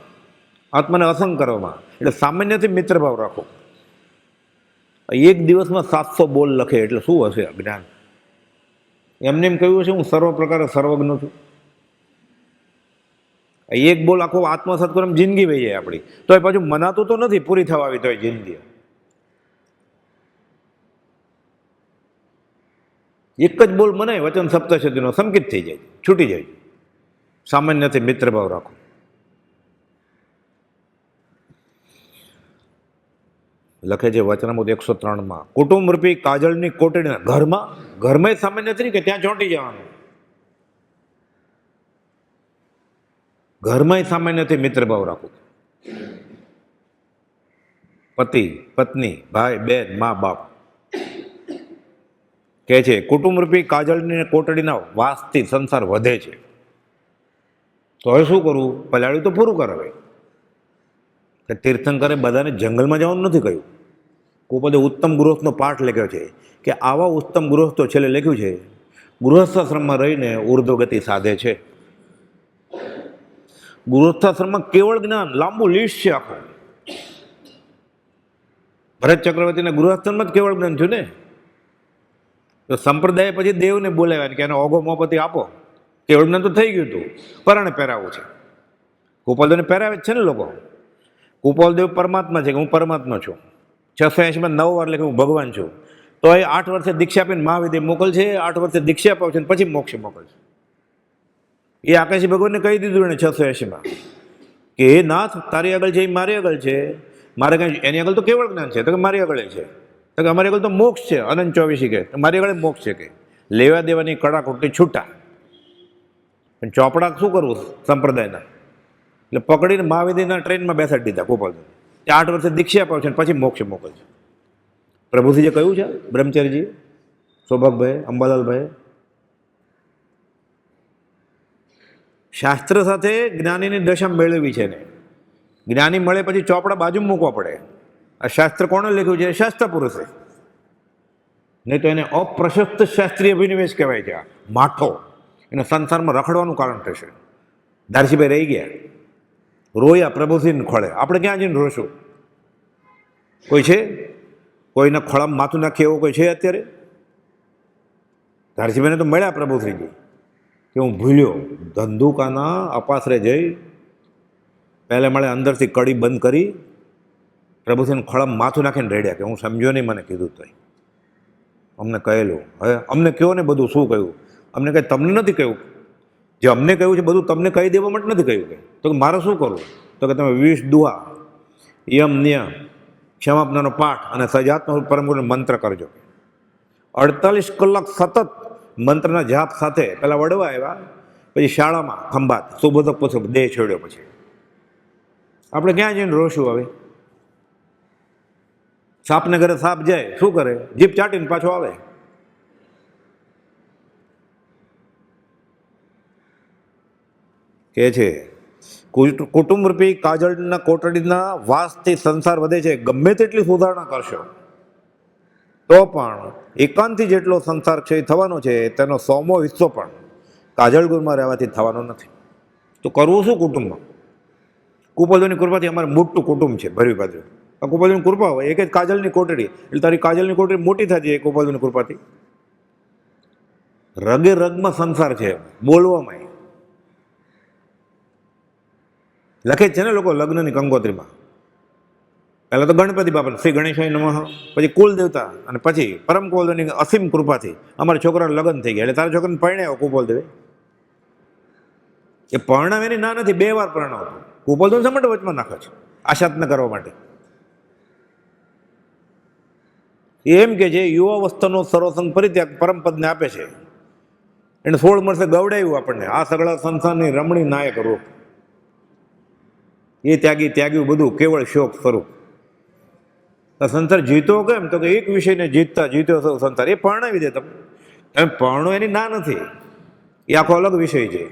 આત્માને અસંગ કરવામાં. એટલે સામાન્યથી મિત્રભાવ રાખો. એક દિવસમાં 700 બોલ લખે એટલે શું હશે જ્ઞાન? એમને એમ કહ્યું છે હું સર્વ પ્રકારે સર્વજ્ઞ છું. એક બોલ આખો આત્મસાત કરો જિંદગી વહી જાય આપણી. તો એ પાછું મનાતું તો નથી, પૂરી થવા આવી તો એ જિંદગી. એક જ બોલ મનાય વચન સપ્તશતીનો સંકિત થઈ જાય, છૂટી જાય. સામાન્યથી મિત્રભાવ રાખો. લખે છે વચનામૃત 103માં, કુટુંબ રૂપી કાજળની કોટડીના ઘરમાં સામાન્યથી નહીં કે ત્યાં ચોંટી જવાનું. ઘરમાં સામાન્યથી મિત્રભાવ રાખો. પતિ, પત્ની, ભાઈ, બેન, મા બાપ. કહે છે કુટુંબ રૂપી કાજળની કોટડીના વાસથી સંસાર વધે છે. તો હવે શું કરવું? પલાળ્યું તો પૂરું કરાવે. તીર્થંકરે બધાને જંગલમાં જવાનું નથી કહ્યું. કુપદે ઉત્તમ ગૃહસ્થનો પાઠ લખ્યો છે કે આવા ઉત્તમ ગૃહસ્થો છેલ્લે લખ્યું છે ગૃહસ્થાશ્રમમાં રહીને ઉર્ધ્વગતિ સાધે છે. ગૃહસ્થાશ્રમમાં કેવળ જ્ઞાન, લાંબુ લિસ્ટ છે આખું. ભરત ચક્રવર્તીના ગૃહસ્થાશ્રમમાં જ કેવળ જ્ઞાન થયું ને. તો સંપ્રદાય પછી દેવને બોલાવ્યા કે એને ઓઘો મોપતિ આપો. કેવળ જ્ઞાન તો થઈ ગયું હતું, પરાણે પહેરાવું છે. કુપાલદેવને પહેરાવે જ છે ને લોકો. કુપાલદેવ પરમાત્મા છે કે હું પરમાત્મા છું. 680માં 9 વાર લખે હું ભગવાન છું. તો એ 8 વર્ષે દીક્ષા આપીને મહાવિદ્ય મોકલશે, 8 વર્ષે દીક્ષા અપાવશે પછી મોક્ષ મોકલશે. એ આકાશી ભગવાનને કહી દીધું એને 680માં કે હે નાથ, તારી આગળ છે એ મારી આગળ છે. મારે કઈ એની આગળ તો કેવળ જ્ઞાન છે, તો કે મારી આગળ છે. તો કે અમારી આગળ તો મોક્ષ છે, અનંત 24 કે મારી આગળ મોક્ષ છે. કે લેવા દેવાની કડાકોટી છૂટા. પણ ચોપડા શું કરવું સંપ્રદાયના? એટલે પકડીને મહાવિદ્યના ટ્રેનમાં બેસાડી દીધા ગોપાલ. 8 વર્ષે દીક્ષા અપાવશે પછી મોક્ષ મોકલશે. પ્રભુશ્રીએ કહ્યું છે બ્રહ્મચારીજી, સૌભાગભાઈ, અંબાલાલભાઈ, શાસ્ત્ર સાથે જ્ઞાનીની દશા મેળવી છે ને. જ્ઞાની મળે પછી ચોપડા બાજુ મૂકવા પડે. આ શાસ્ત્ર કોણે લખ્યું છે? શાસ્ત્ર પુરુષે. નહીં તો એને અપ્રશસ્ત શાસ્ત્રીય અભિનિવેશ કહેવાય છે. આ માઠો એને સંસારમાં રખડવાનું કારણ થશે. દારસીભાઈ રહી ગયા, રોયા પ્રભુશ્રીને ખોળે. આપણે ક્યાં જઈને રોશું? કોઈ છે? કોઈને ખોળામાં માથું નાખીએ એવો કોઈ છે અત્યારે? દારસીભાઈને તો મળ્યા પ્રભુશ્રીજી કે હું ભૂલ્યો. ધંધુકાના અપાસરે જઈ પહેલે મળે અંદરથી કડી બંધ કરી પ્રભુશ્રીને ખોળામાં માથું નાખીને રેડ્યા કે હું સમજ્યો નહીં, મને કીધું તો અમને કહેલું. હવે અમને કહો ને બધું શું કહ્યું? અમને કંઈ તમને નથી કહ્યું. જે અમને કહ્યું છે બધું તમને કહી દેવા માટે નથી કહ્યું. કે તો મારે શું કરવું? તો કે તમે 20 દુઆ, યમ, નિયમ, ક્ષમાપનાનો પાઠ અને સજાત્મ પરમ ગુરુનો મંત્ર કરજો. 48 કલાક સતત મંત્રના જાપ સાથે પેલા વડવા આવ્યા, પછી શાળામાં ખંભાત સુબોધક પૂછો દેહ છોડ્યો. પછી આપણે ક્યાં જઈને રોશું? હવે સાપને ઘરે સાપ જાય શું કરે? જીભ ચાટીને પાછો આવે. કે છે કુટુંબ રૂપી કાજળના કોટડીના વાસથી સંસાર વધે છે. ગમે તેટલી સુધારણા કરશો તો પણ એકાંતથી જેટલો સંસાર ક્ષય થવાનો છે તેનો 100મો હિસ્સો પણ કાજળગુરમાં રહેવાથી થવાનું નથી. તો કરવું શું કુટુંબમાં? કુપોલદેવની કૃપાથી અમારે મોટું કુટુંબ છે ભરવી બાજુ. આ કુપોલદેવની કૃપા હોય, એક જ કાજલની કોટડી, એટલે તારી કાજલની કોટડી મોટી થતી જાય કુપોલદેવની કૃપાથી. રગે રગમાં સંસાર છે, બોલવામાં લખે છે ને લોકો લગ્નની કંકોત્રીમાં. પહેલાં તો ગણપતિ બાપા શ્રી ગણેશાય નમઃ, પછી કુલ દેવતા, અને પછી પરમ કુલદેવની અસીમ કૃપાથી અમારા છોકરાનું લગ્ન થઈ ગયા. એટલે તારા છોકરાને પરણાવ્યો કુપોલદેવે. એ પરણાવેની ના નથી, 2 વાર પરણાવતો. કુપોલદેવ શા માટે વચમાં નાખે છે? આશાત્ન કરવા માટે. એમ કે જે યુવાવસ્થાનો સર્વસંગ પરિત્યાગ પરમપદને આપે છે, એને 16 વર્ષે ગવડાવ્યું આપણને આ સગળા સંસારની રમણી નાયક રૂપ. એ ત્યાગ્યું બધું કેવળ શોક સ્વરૂપ. સંસાર જીતો કેમ? તો કે એક વિષયને જીત્યો સંસાર. એ પરણાવી દે તમે. તમે પરણો એની ના નથી, એ આખો અલગ વિષય છે.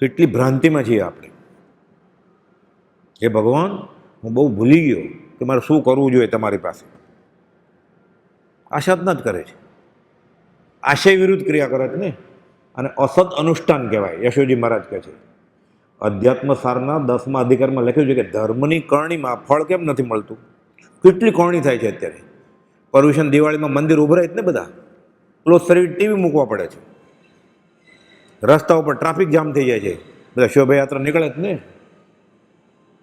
કેટલી ભ્રાંતિમાં છીએ આપણે. હે ભગવાન, હું બહુ ભૂલી ગયો કે મારે શું કરવું જોઈએ તમારી પાસે. આશાત્ન જ કરે છે, આશય વિરુદ્ધ ક્રિયા કરે છે ને. અને અસદ અનુષ્ઠાન કહેવાય. યશોજી મહારાજ કહે છે અધ્યાત્મ સારના 10મા અધિકારમાં લખ્યું છે કે ધર્મની કરણીમાં ફળ કેમ નથી મળતું? કેટલી કરણી થાય છે અત્યારે. પર્યુષણ દિવાળીમાં મંદિર ઉભરાય જ ને બધા. ક્લોઝ સર્વિસ ટીવી મૂકવા પડે છે. રસ્તા ઉપર ટ્રાફિક જામ થઈ જાય છે, બધા શોભાયાત્રા નીકળે જ ને.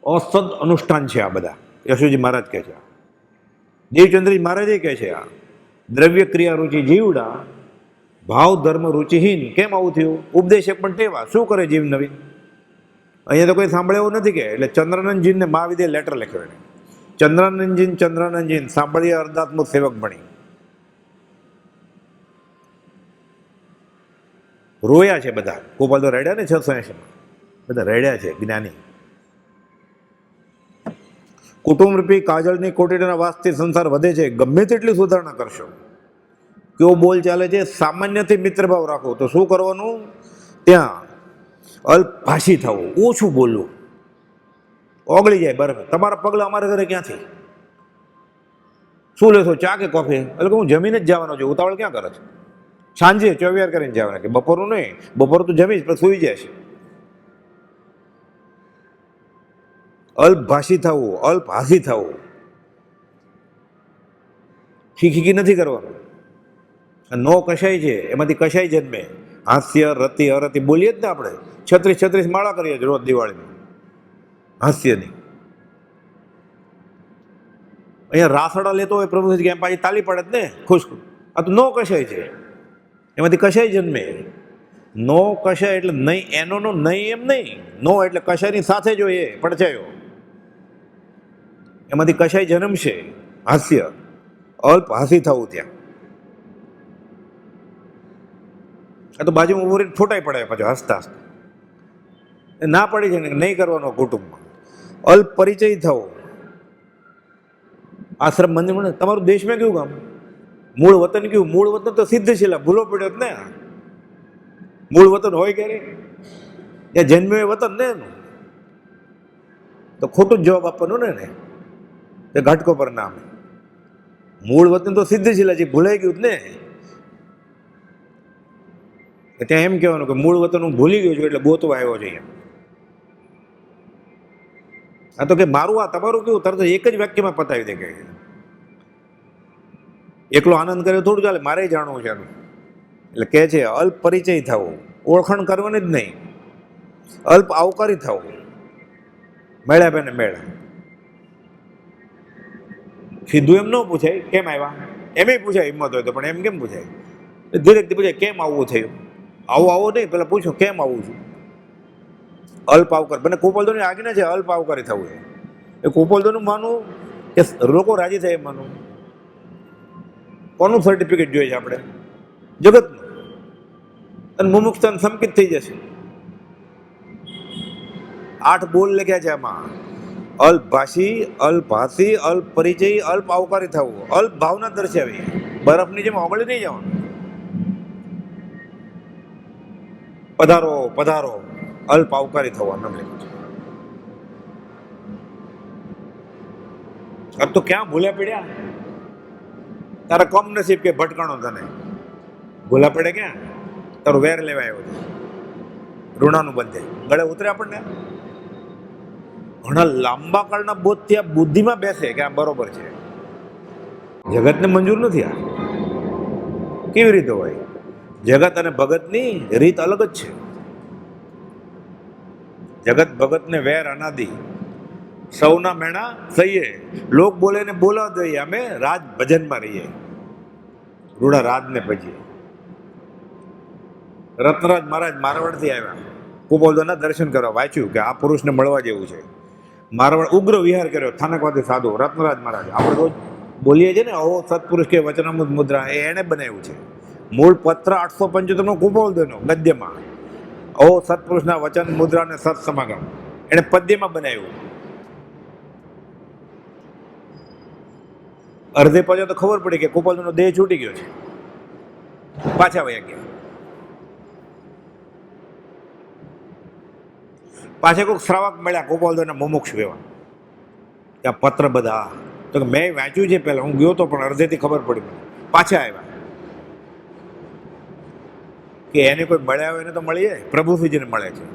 અસદ અનુષ્ઠાન છે આ બધા. યશોજી મહારાજ કહે છે. દેવચંદ્રજી મહારાજે કહે છે આ દ્રવ્ય ક્રિયા રુચિ જીવડા, ભાવ ધર્મ રુચિહીન. કેમ આવું થયું? ઉપદેશક પણ ટેવા. શું કરે જીવ નવીન? અહીંયા તો કોઈ સાંભળે એવું નથી કે. એટલે ચંદ્રાનંદજીને મહાવિદ્ય લેટર લખ્યો એને. ચંદ્રાનંદજી સાંભળીએ અર્ધાત્મક સેવક બની. રોયા છે બધા. ગોપાલ રેડ્યા ને 680માં, બધા રેડ્યા છે જ્ઞાની. કુટુંબરૂપી કાજળની કોટડીના વાસથી સંસાર વધે છે. ગમે તેટલી સુધારણા કરશો. કેવો બોલ ચાલે છે? સામાન્યથી મિત્રભાવ રાખો. તો શું કરવાનું? ત્યાં અલ્પભાષી થવું, ઓછું બોલવું. ઓગળી જાય બરાબર. તમારા પગલા અમારા ઘરે ક્યાંથી? શું લેશો, ચા કે કોફી? એટલે હું જમીને જ જવાનો છું. ઉતાવળ ક્યાં કરે છે? સાંજે ચોવિયાર કરીને જવાના. કે બપોરનું નહીં, બપોર તો જમીશ પણ સૂઈ જાય છે. અલ્પભાષી થવું, અલ્પહાસી થવું. ખીખી નથી કરવાનું. નો કશાય છે, એમાંથી કશાય જન્મે. હાસ્ય રતિ અરતિ બોલીએ જ ને આપણે. 36 માળા કરીએ છીએ રોજ દિવાળીમાં હાસ્યની. અહીંયા રાસડા લેતો હોય પ્રભુજી એમ પાછી તાલી પડે જ ને ખુશ. આ તો નો કશાય છે, એમાંથી કશાય જન્મે. નો કશાય એટલે નહીં, એનો નો નહીં એમ નહીં. નો એટલે કશાયની સાથે જો એ પડછાયો, એમાંથી કશાય જન્મશે. હાસ્ય, અલ્પ હાસી થવું ત્યાં. આ તો બાજુમાં ઉભો રહીને ફોટાઈ પડે પાછો હસતા હસતા. ના પડી છે ને નહીં કરવાનો કુટુંબમાં. અલ્પ પરિચય થવો. આશ્રમ મંદિર મળે. તમારું દેશમાં કેવું કામ? મૂળ વતન કેવું? મૂળ વતન તો સિદ્ધશિલા. ભૂલો પડ્યો જ ને. મૂળ વતન હોય ક્યારે? ત્યાં જન્મ્યો એ વતન ને એનું. તો ખોટું જ જવાબ આપવાનો ને એ ઘાટકો પર નામ. મૂળ વતન તો સિદ્ધશિલા છે, ભૂલાઈ ગયું જ ને. ત્યાં એમ કહેવાનું કે મૂળ વતન હું ભૂલી ગયો છું એટલે ગોતવા આવ્યો છે. આ તો કે મારું આ તમારું કેવું? તરત એક જ વાક્યમાં પતાવી દે કે એકલો આનંદ કરે થોડું ચાલે, મારે જાણવું છે આનું. એટલે કહે છે અલ્પ પરિચય થવું, ઓળખાણ કરવાની જ નહીં. અલ્પ આવકારી થવું, મેળા બેને મેળા. સીધું એમ ન પૂછાય કેમ આવ્યા, એમ પૂછાય હિંમત હોય તો, પણ એમ કેમ પૂછાય? ધીરેથી પૂછાય કેમ આવવું થયું. આવો નહીં, પેલા પૂછો કેમ આવું છું. અલ્પ આવકાર. બને કુપોલદોની આજ્ઞા છે અલ્પ આવકારી થવું. એ કુપોલદોનું માનવું કે લોકો રાજી થાય એમ માનવું. કોનું સર્ટિફિકેટ જોઈએ છે આપણે? જગતનું. અને મુમુક્ષતાન સંકિત થઈ જશે. 8 બોલ લખ્યા છે આમાં. અલ્પભાષી, અલ્પહાસી, અલ્પ પરિચય, અલ્પ આવકારી થવું. અલ્પ ભાવના દર્શાવી. બરફની જેમ ઓગળી નહીં જવાનું. પધારો પધારો, અલ્પ આવકારી થવાનું. अब તો ક્યાં ભૂલ્યા પડ્યા? તારા કમ નસીબ કે ભટકાણો તને. ભૂલા પડે ક્યાં? તારું વેર લેવા આવ્યો છે, ઋણાનું બંધે ગળે ઉતરે આપણને. ઘણા લાંબા કાળના બોધથી આ બુદ્ધિમાં બેસે કે આ બરોબર છે. જગતને મંજૂર નથી આ. કેવી રીતે હોય? જગત અને ભગતની રીત અલગ જ છે. જગત ભગતને વેર અનાદિ, સૌના મેણા સહીએ, લોક બોલે ને બોલા દઈએ, અમે રાજ ભજનમાં રહીએ, રૂડા રાજને ભજીએ. રત્નરાજ મહારાજ મારવાડથી આવ્યા, કુબોલના દર્શન કરવા, વાંચ્યું કે આ પુરુષને મળવા જેવું છે. મારવાડ ઉગ્ર વિહાર કર્યો, સ્થાનકવાદી સાધુ રત્નરાજ મહારાજ. આપણે રોજ બોલીએ છીએ ને, ઓ સત્પુરુષ કે વચનામૃત મુદ્રા, એ એણે બનાવ્યું છે. મૂળ પત્ર 875 નો કુબોલનો ગદ્યમાં, ઓ સત્પુરુષના વચન મુદ્રા ને સત સમાગમ, એણે પદ્યમાં બનાવ્યું. અડધે પદ્ય તો ખબર પડી કે કુબોલનો દેહ છૂટી ગયો છે, પાછા વયા ગયા. પાછા કોઈક શ્રાવક મળ્યા કુબોલના મુમુક્ષ એવા, ત્યાં પત્ર બધા, તો કે મેં વાંચ્યું છે પહેલા, હું ગયો તો પણ અડધેથી ખબર પડી મને. પાછા આવ્યા કે એને કોઈ મળ્યા હોય એને તો મળીએ, પ્રભુજીને મળે છે.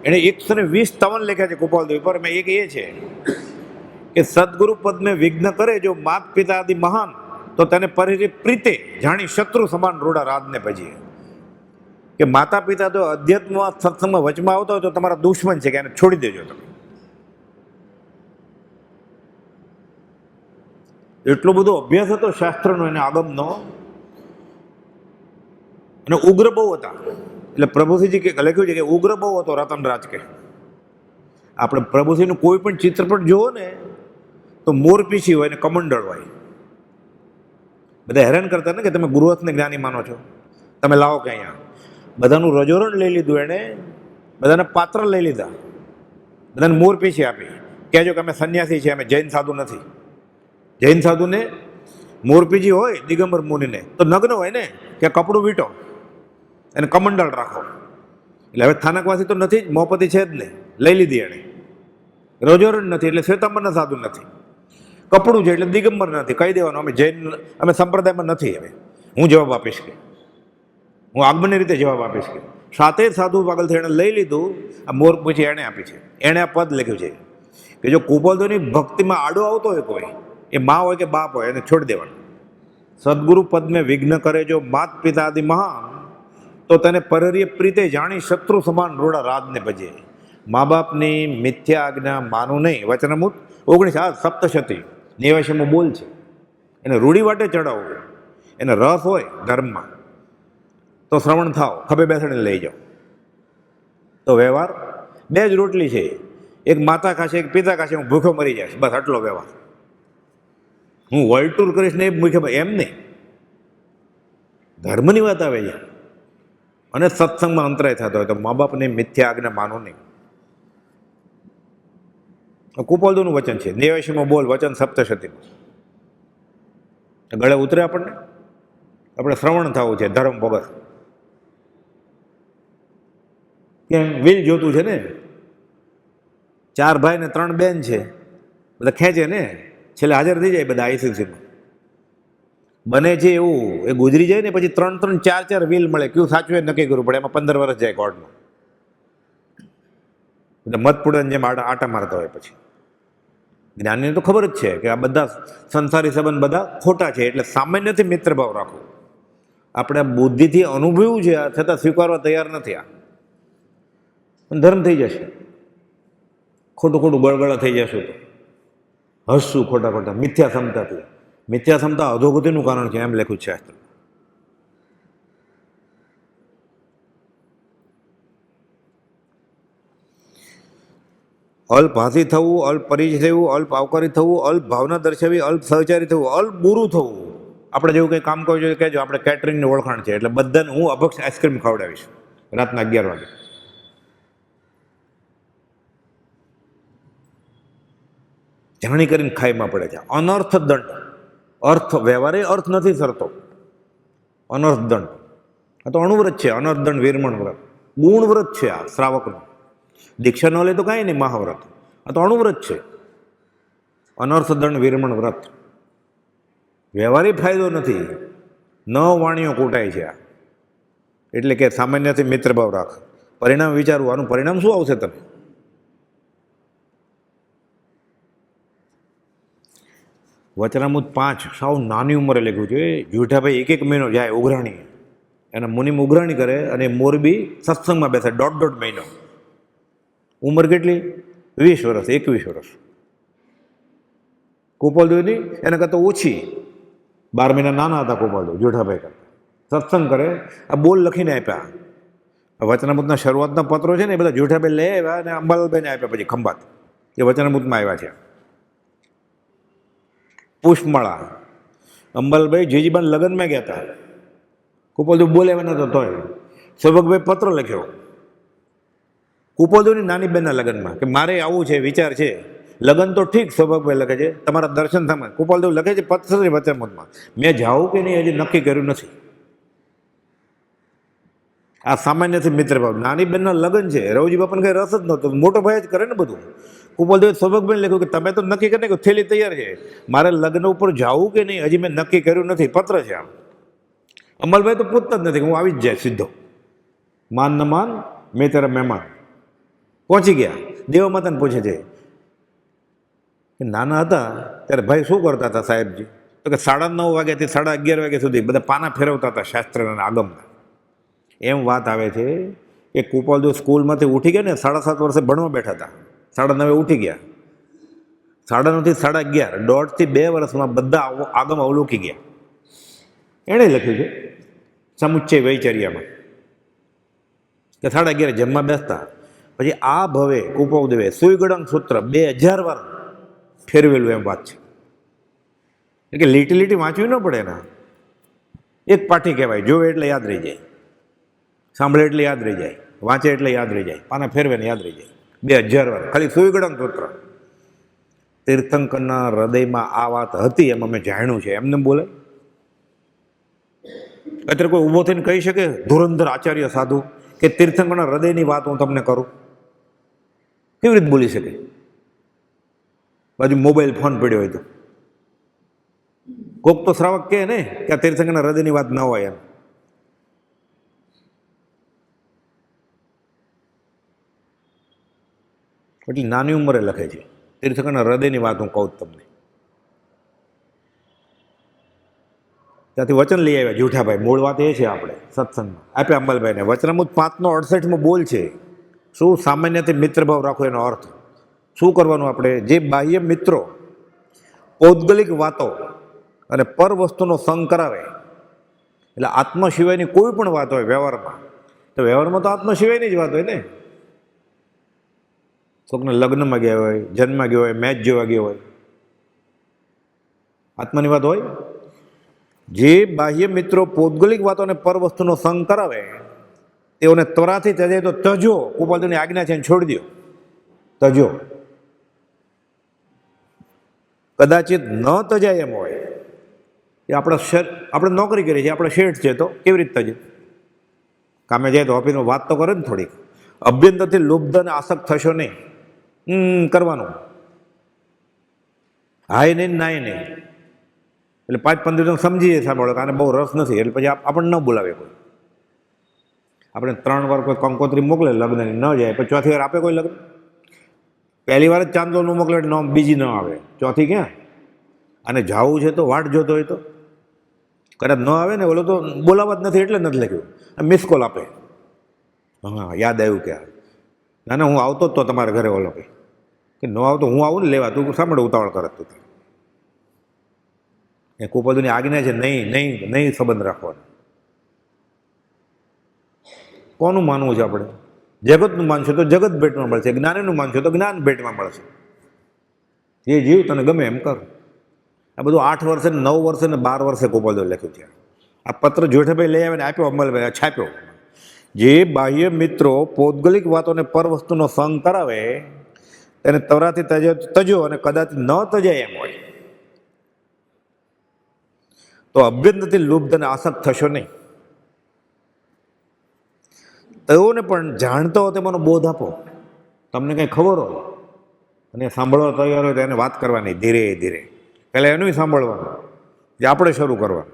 એને 120 સ્તવન લખ્યા છે કુપાલદેવ પર. મેં એક એ છે કે સદગુરુ પદને વિઘ્ન કરે જો માત પિતા આદિ મહાન, તો તેને પરિરે પ્રીતે જાણી શત્રુ સમાન રૂડા રાજને ભજીએ. કે માતા પિતા તો અધ્યાત્મમાં સત્સંગમાં વચમાં આવતા હોય તો તમારા દુશ્મન છે, કે એને છોડી દેજો તમે. એટલો બધો અભ્યાસ હતો શાસ્ત્રનો, એને આગમનો, અને ઉગ્ર બહુ હતા. એટલે પ્રભુસિંહજી કે લખ્યું છે કે ઉગ્ર બહુ હતો રતનરાજ કે. આપણે પ્રભુસિંહનું કોઈ પણ ચિત્ર પણ જુઓ ને તો મોરપીછી હોય ને કમંડળ હોય. બધા હેરાન કરતા ને કે તમે ગૃહસ્થને જ્ઞાની માનો છો, તમે લાવો કે અહીંયા. બધાનું રજોરણ લઈ લીધું એણે, બધાને પાત્ર લઈ લીધા, બધાને મોરપીછી આપી. કહેજો કે અમે સંન્યાસી છીએ, અમે જૈન સાધુ નથી. જૈન સાધુને મોરપીજી હોય દિગંબર મુનિને તો નગ્ન હોય ને, કે કપડું વીટો એને કમંડળ રાખો. એટલે હવે સ્થાનકવાસી તો નથી જ, મોપતિ છે જ નહીં, લઈ લીધી એણે. રજોરણ નથી એટલે શ્વેતાંબર સાધુ નથી, કપડું છે એટલે દિગંબર નથી. કહી દેવાનું અમે જૈન, અમે સંપ્રદાયમાં નથી. હવે હું જવાબ આપીશ કે, હું આગમનની રીતે જવાબ આપીશ કે સાથે સાધુ પાગલથી એણે લઈ લીધું. આ મોર પૂછી એણે આપી છે. એણે આ પદ લખ્યું છે કે જો કુબોલની ભક્તિમાં આડો આવતો હોય કોઈ, એ મા હોય કે બાપ હોય, એને છોડી દેવાનું. સદગુરુ પદને વિઘ્ન કરે જો માત પિતા આદિ મહાન, તો તેને પરરીય પ્રીતે જાણી શત્રુ સમાન રૂડા રાજને ભજે. મા બાપની મિથ્યા આજ્ઞા માનું નહીં. વચનામૃત 19 સપ્તશતી 89 બોલ છે. એને રૂઢી વાટે ચડાવવું, એને રસ હોય ધર્મમાં તો શ્રવણ થાવ, ખભે બેસાડીને લઈ જાઓ. તો વ્યવહાર બે જ રોટલી છે, એક માતા ખાશે એક પિતા ખાશે, હું ભૂખો મરી જઈશ, બસ આટલો વ્યવહાર. હું વર્લ્ડ ટૂર કરીશ ને એ ભૂખે, એમ નહીં. ધર્મની વાત આવે છે અને સત્સંગમાં અંતરાય થતો હોય તો મા બાપને મિથ્યા આજ્ઞા માનો નહીં. કુપોલદોનું વચન છે, 89 બોલ વચન સપ્તશતીમાં. ગળે ઉતરે આપણને, આપણે શ્રવણ થવું છે ધર્મ વગર. કેમ? વિલ જોતું છે ને, 4 ભાઈ ને 3 બેન છે, બધા ખેંચે ને, છેલ્લે હાજર થઈ જાય બધા આઈસીસીમાં. બને છે એવું, એ ગુજરી જાય ને પછી 3-3, 4-4 વ્હીલ મળે. કયું સાચું એ નક્કી કરવું પડે, એમાં 15 વર્ષ જાય કોર્ટમાં. એટલે મતપૂડન જેમ આટા મારતા હોય. પછી જ્ઞાનીને તો ખબર જ છે કે આ બધા સંસારી સંબંધ બધા ખોટા છે, એટલે સામાન્યથી મિત્રભાવ રાખો. આપણે બુદ્ધિથી અનુભવ્યું છે, છતાં સ્વીકારવા તૈયાર નથી. આ પણ ધર્મ થઈ જશે, ખોટું ખોટું ગળગળા થઈ જશું તો હસશું ખોટા ખોટા મિથ્યા ક્ષમતાથી. મિથ્યા ક્ષમતા અધોગતિનું કારણ છે, એમ લખ્યું છે શાસ્ત્ર. અલ્પ હાથી થવું, અલ્પ પરિચય થવું, અલ્પ આવકારી થવું, અલ્પ ભાવના દર્શાવી, અલ્પ સહચારી થવું, અલ્પ ગુરુ થવું. આપણે જેવું કંઈ કામ કરવું જોઈએ કહેજો, આપણે કેટરિંગની ઓળખાણ છે, એટલે બધાને હું અભક્ષ આઈસ્ક્રીમ ખવડાવીશ રાતના 11 વાગે. જાણી કરીને ખાઈમાં પડે છે. અનર્થ દંડ, અર્થ વ્યવહારે અર્થ નથી સરતો, અનર્થ દંડ. આ તો અણુવ્રત છે, અનર્થ દંડ વિરમણ વ્રત. ગુણ વ્રત છે આ શ્રાવકનું. દીક્ષા ન લે તો કાંઈ નહીં, મહાવ્રત. આ તો અણુવ્રત છે, અનર્થ દંડ વિરમણ વ્રત. વ્યવહારે ફાયદો નથી, વાણીઓ કૂટાય છે આ. એટલે કે સામાન્યથી મિત્રભાવ રાખ. પરિણામ વિચારવું, આનું પરિણામ શું આવશે તમે? વચનામૃત 5 સાવ નાની ઉંમરે લખ્યું છે. જુઠાભાઈ 1 મહિનો જાય ઉઘરાણી, એના મુનિમ ઉઘરાણી કરે અને મોરબી સત્સંગમાં બેસે 1.5 મહિનો. ઉંમર કેટલી? 20 વર્ષ, 21 વર્ષ. ગોપાલદેવની એના કરતાં ઓછી, 12 મહિના નાના હતા ગોપાલદેવ જુઠાભાઈ કરતા. સત્સંગ કરે, આ બોલ લખીને આપ્યા. વચનામૃતના શરૂઆતના પત્રો છે ને એ બધા જુઠાભાઈ લઈ આવ્યા અને અંબાલાલભાઈને આપ્યા. પછી ખંભાત એ વચનામૃતમાં આવ્યા છે. પુષ્પમાળા, અંબાલાલભાઈ જીજીબાન લગ્નમાં ગયા હતા, ગોપાલદેવ બોલ્યા નતો તોય સૌભગભાઈ પત્ર લખ્યો ગોપાલદેવની નાની બેનના લગ્નમાં કે મારે આવું છે, વિચાર છે. લગ્ન તો ઠીક સૌભગભાઈ લખે છે, તમારા દર્શન થાય. ગોપાલદેવ લખે છે પત્ર વચનામૃતમાં, મેં જાઉં કે નહીં હજી નક્કી કર્યું નથી. આ સામાન્યથી મિત્રભાવ. નાની બેનના લગ્ન છે, રવજી બાપાને કઈ રસ જ નહોતો, મોટો ભાઈ જ કરે ને બધું. ગોપાલદેવ સૌભગભાઈને લખ્યું કે તમે તો નક્કી કરી નાખ્યું, થેલી તૈયાર છે, મારે લગ્ન ઉપર જાવું કે નહીં હજી મેં નક્કી કર્યું નથી, પત્ર છે. આમ અમલભાઈ તો પૂછતા જ નથી, હું આવી જ જાય સીધો. માન ન માન મેં તારા મહેમાન. પહોંચી ગયા. દેવા માતાને પૂછે છે કે નાના હતા ત્યારે ભાઈ શું કરતા હતા સાહેબજી? તો કે 9:30 વાગ્યાથી 11:30 વાગ્યા સુધી બધા પાના ફેરવતા હતા શાસ્ત્રના આગમના. એમ વાત આવે છે કે ગોપાલદેવ સ્કૂલમાંથી ઉઠી ગયા ને 7.5 વર્ષે ભણવા બેઠા હતા, 9:30 ઉઠી ગયા, 9:30 થી 11:30, 1.5 થી 2 વર્ષમાં બધા આગમ અવલોકી ગયા. એણે લખ્યું છે સમુચ્ચય વૈચર્યામાં કે 11:30 જમવા બેસતા. પછી આ ભવે ગોપાલદેવે સુઈગડંગ સૂત્ર 2000 વાર ફેરવેલું એમ વાત છે. એટલે કે લીટી લીટી વાંચવી ન પડે એના, એક પાઠી કહેવાય. જોવે એટલે યાદ રહી જાય, સાંભળે એટલે યાદ રહી જાય, વાંચે એટલે યાદ રહી જાય, પાના ફેરવે ને યાદ રહી જાય. 2000 વાર ખાલી સુઈગડંગ સૂત્ર. તીર્થંકરના હૃદયમાં આ વાત હતી એમ અમે જાણ્યું છે. એમને બોલે અત્યારે કોઈ ઊભો થઈને કહી શકે ધુરંધર આચાર્ય સાધુ કે તીર્થંકરના હૃદયની વાત હું તમને કરું? કેવી રીતે બોલી શકે? બાજુ મોબાઈલ ફોન પડ્યો હોય તો કોક તો શ્રાવક કહે ને કે આ તીર્થંકરના હૃદયની વાત ન હોય એમ. એટલે નાની ઉંમરે લખે છે. તીર્થંકરના હૃદયની વાત હું કહું તમને. ત્યાંથી વચન લઈ આવ્યા જુઠાભાઈ. મૂળ વાત એ છે આપણે સત્સંગમાં આપ્યા અંબાલાલભાઈને. વચનામૃત 5:68 બોલ છે શું? સામાન્યથી મિત્રભાવ રાખો એનો અર્થ શું કરવાનું આપણે? જે બાહ્ય મિત્રો પૌદ્ગલિક વાતો અને પર વસ્તુનો સંગ કરાવે, એટલે આત્મા સિવાયની કોઈ પણ વાત હોય વ્યવહારમાં, તો વ્યવહારમાં તો આત્મા સિવાયની જ વાત હોય ને. કોકને લગ્નમાં ગયા હોય, જન્મમાં ગયો હોય, મેચ જોવા ગયો હોય, આત્માની વાત હોય. જે બાહ્ય મિત્રો પૌદ્ગલિક વાતો અને પર વસ્તુનો સંગ કરાવે તેઓને ત્વરાથી ત્યજે તો તજો. ગોપાલદેવની આજ્ઞા છે, છોડી દો, તજો. કદાચિત ન તજાય એમ હોય એ આપણે નોકરી કરીએ છીએ, આપણે શેઠ છે, તો કેવી રીતે તજે? કામે જાય તો ઓફિસમાં વાત તો કરે ને થોડીક. અભ્યંતરથી લુબ્ધ અને આસક્ત થશો નહીં. કરવાનું હાય નહીં નાય નહીં. એટલે 5-15 જણ સમજીએ સાંભળો કે આને બહુ રસ નથી, એટલે પછી આપણને ન બોલાવે કોઈ. આપણે 3 વાર કોઈ કંકોત્રી મોકલે લગ્નની, ન જાય, પછી ચોથી વાર આપે કોઈ લગ્ન? પહેલી વાર જ ચાંદલો ન મોકલે એટલે બીજી ન આવે, ચોથી ક્યાં? અને જાવું છે તો વાટ જોતો હોય તો કદાચ ન આવે ને, ઓલો તો બોલાવા જ નથી એટલે નથી લખ્યું, મિસ કોલ આપે. હા યાદ આવ્યું કે ના ના હું આવતો જ તો તમારા ઘરે, ઓલો ભાઈ કે ન આવતો હું આવું ને લેવા, તું સાંભળે ઉતાવળ કરત તું. એ ગોપાલદેવની આજ્ઞા છે, નહીં સંબંધ રાખવાનો. કોનું માનવું છે આપણે? જગતનું માનશો તો જગત ભેટમાં મળશે, જ્ઞાનીનું માનશો તો જ્ઞાન ભેટમાં મળશે. એ જીવ તને ગમે એમ કર. આ બધું 8 વર્ષે, 9 વર્ષે ને 12 વર્ષે ગોપાલદેવ લખ્યું છે. આ પત્ર જોઠાભાઈ લઈ આવીને આપ્યો, અમલભાઈ છાપ્યો. જે બાહ્ય મિત્રો પૌદ્ગલિક વાતોને પર વસ્તુનો સંગ કરાવે તેને તવરાથી તજો અને કદાચ ન તજાય એમ હોય તો અભ્યંતરથી લુબ્ધ અને આસક્ત થશો નહીં. તેઓને પણ જાણતો હો તેમાંનો બોધ આપો. તમને કંઈ ખબર હોય અને સાંભળવા તૈયાર હોય તો એને વાત કરવાની ધીરે ધીરે. પહેલાં એનું સાંભળવાનું, જે આપણે શરૂ કરવાનું.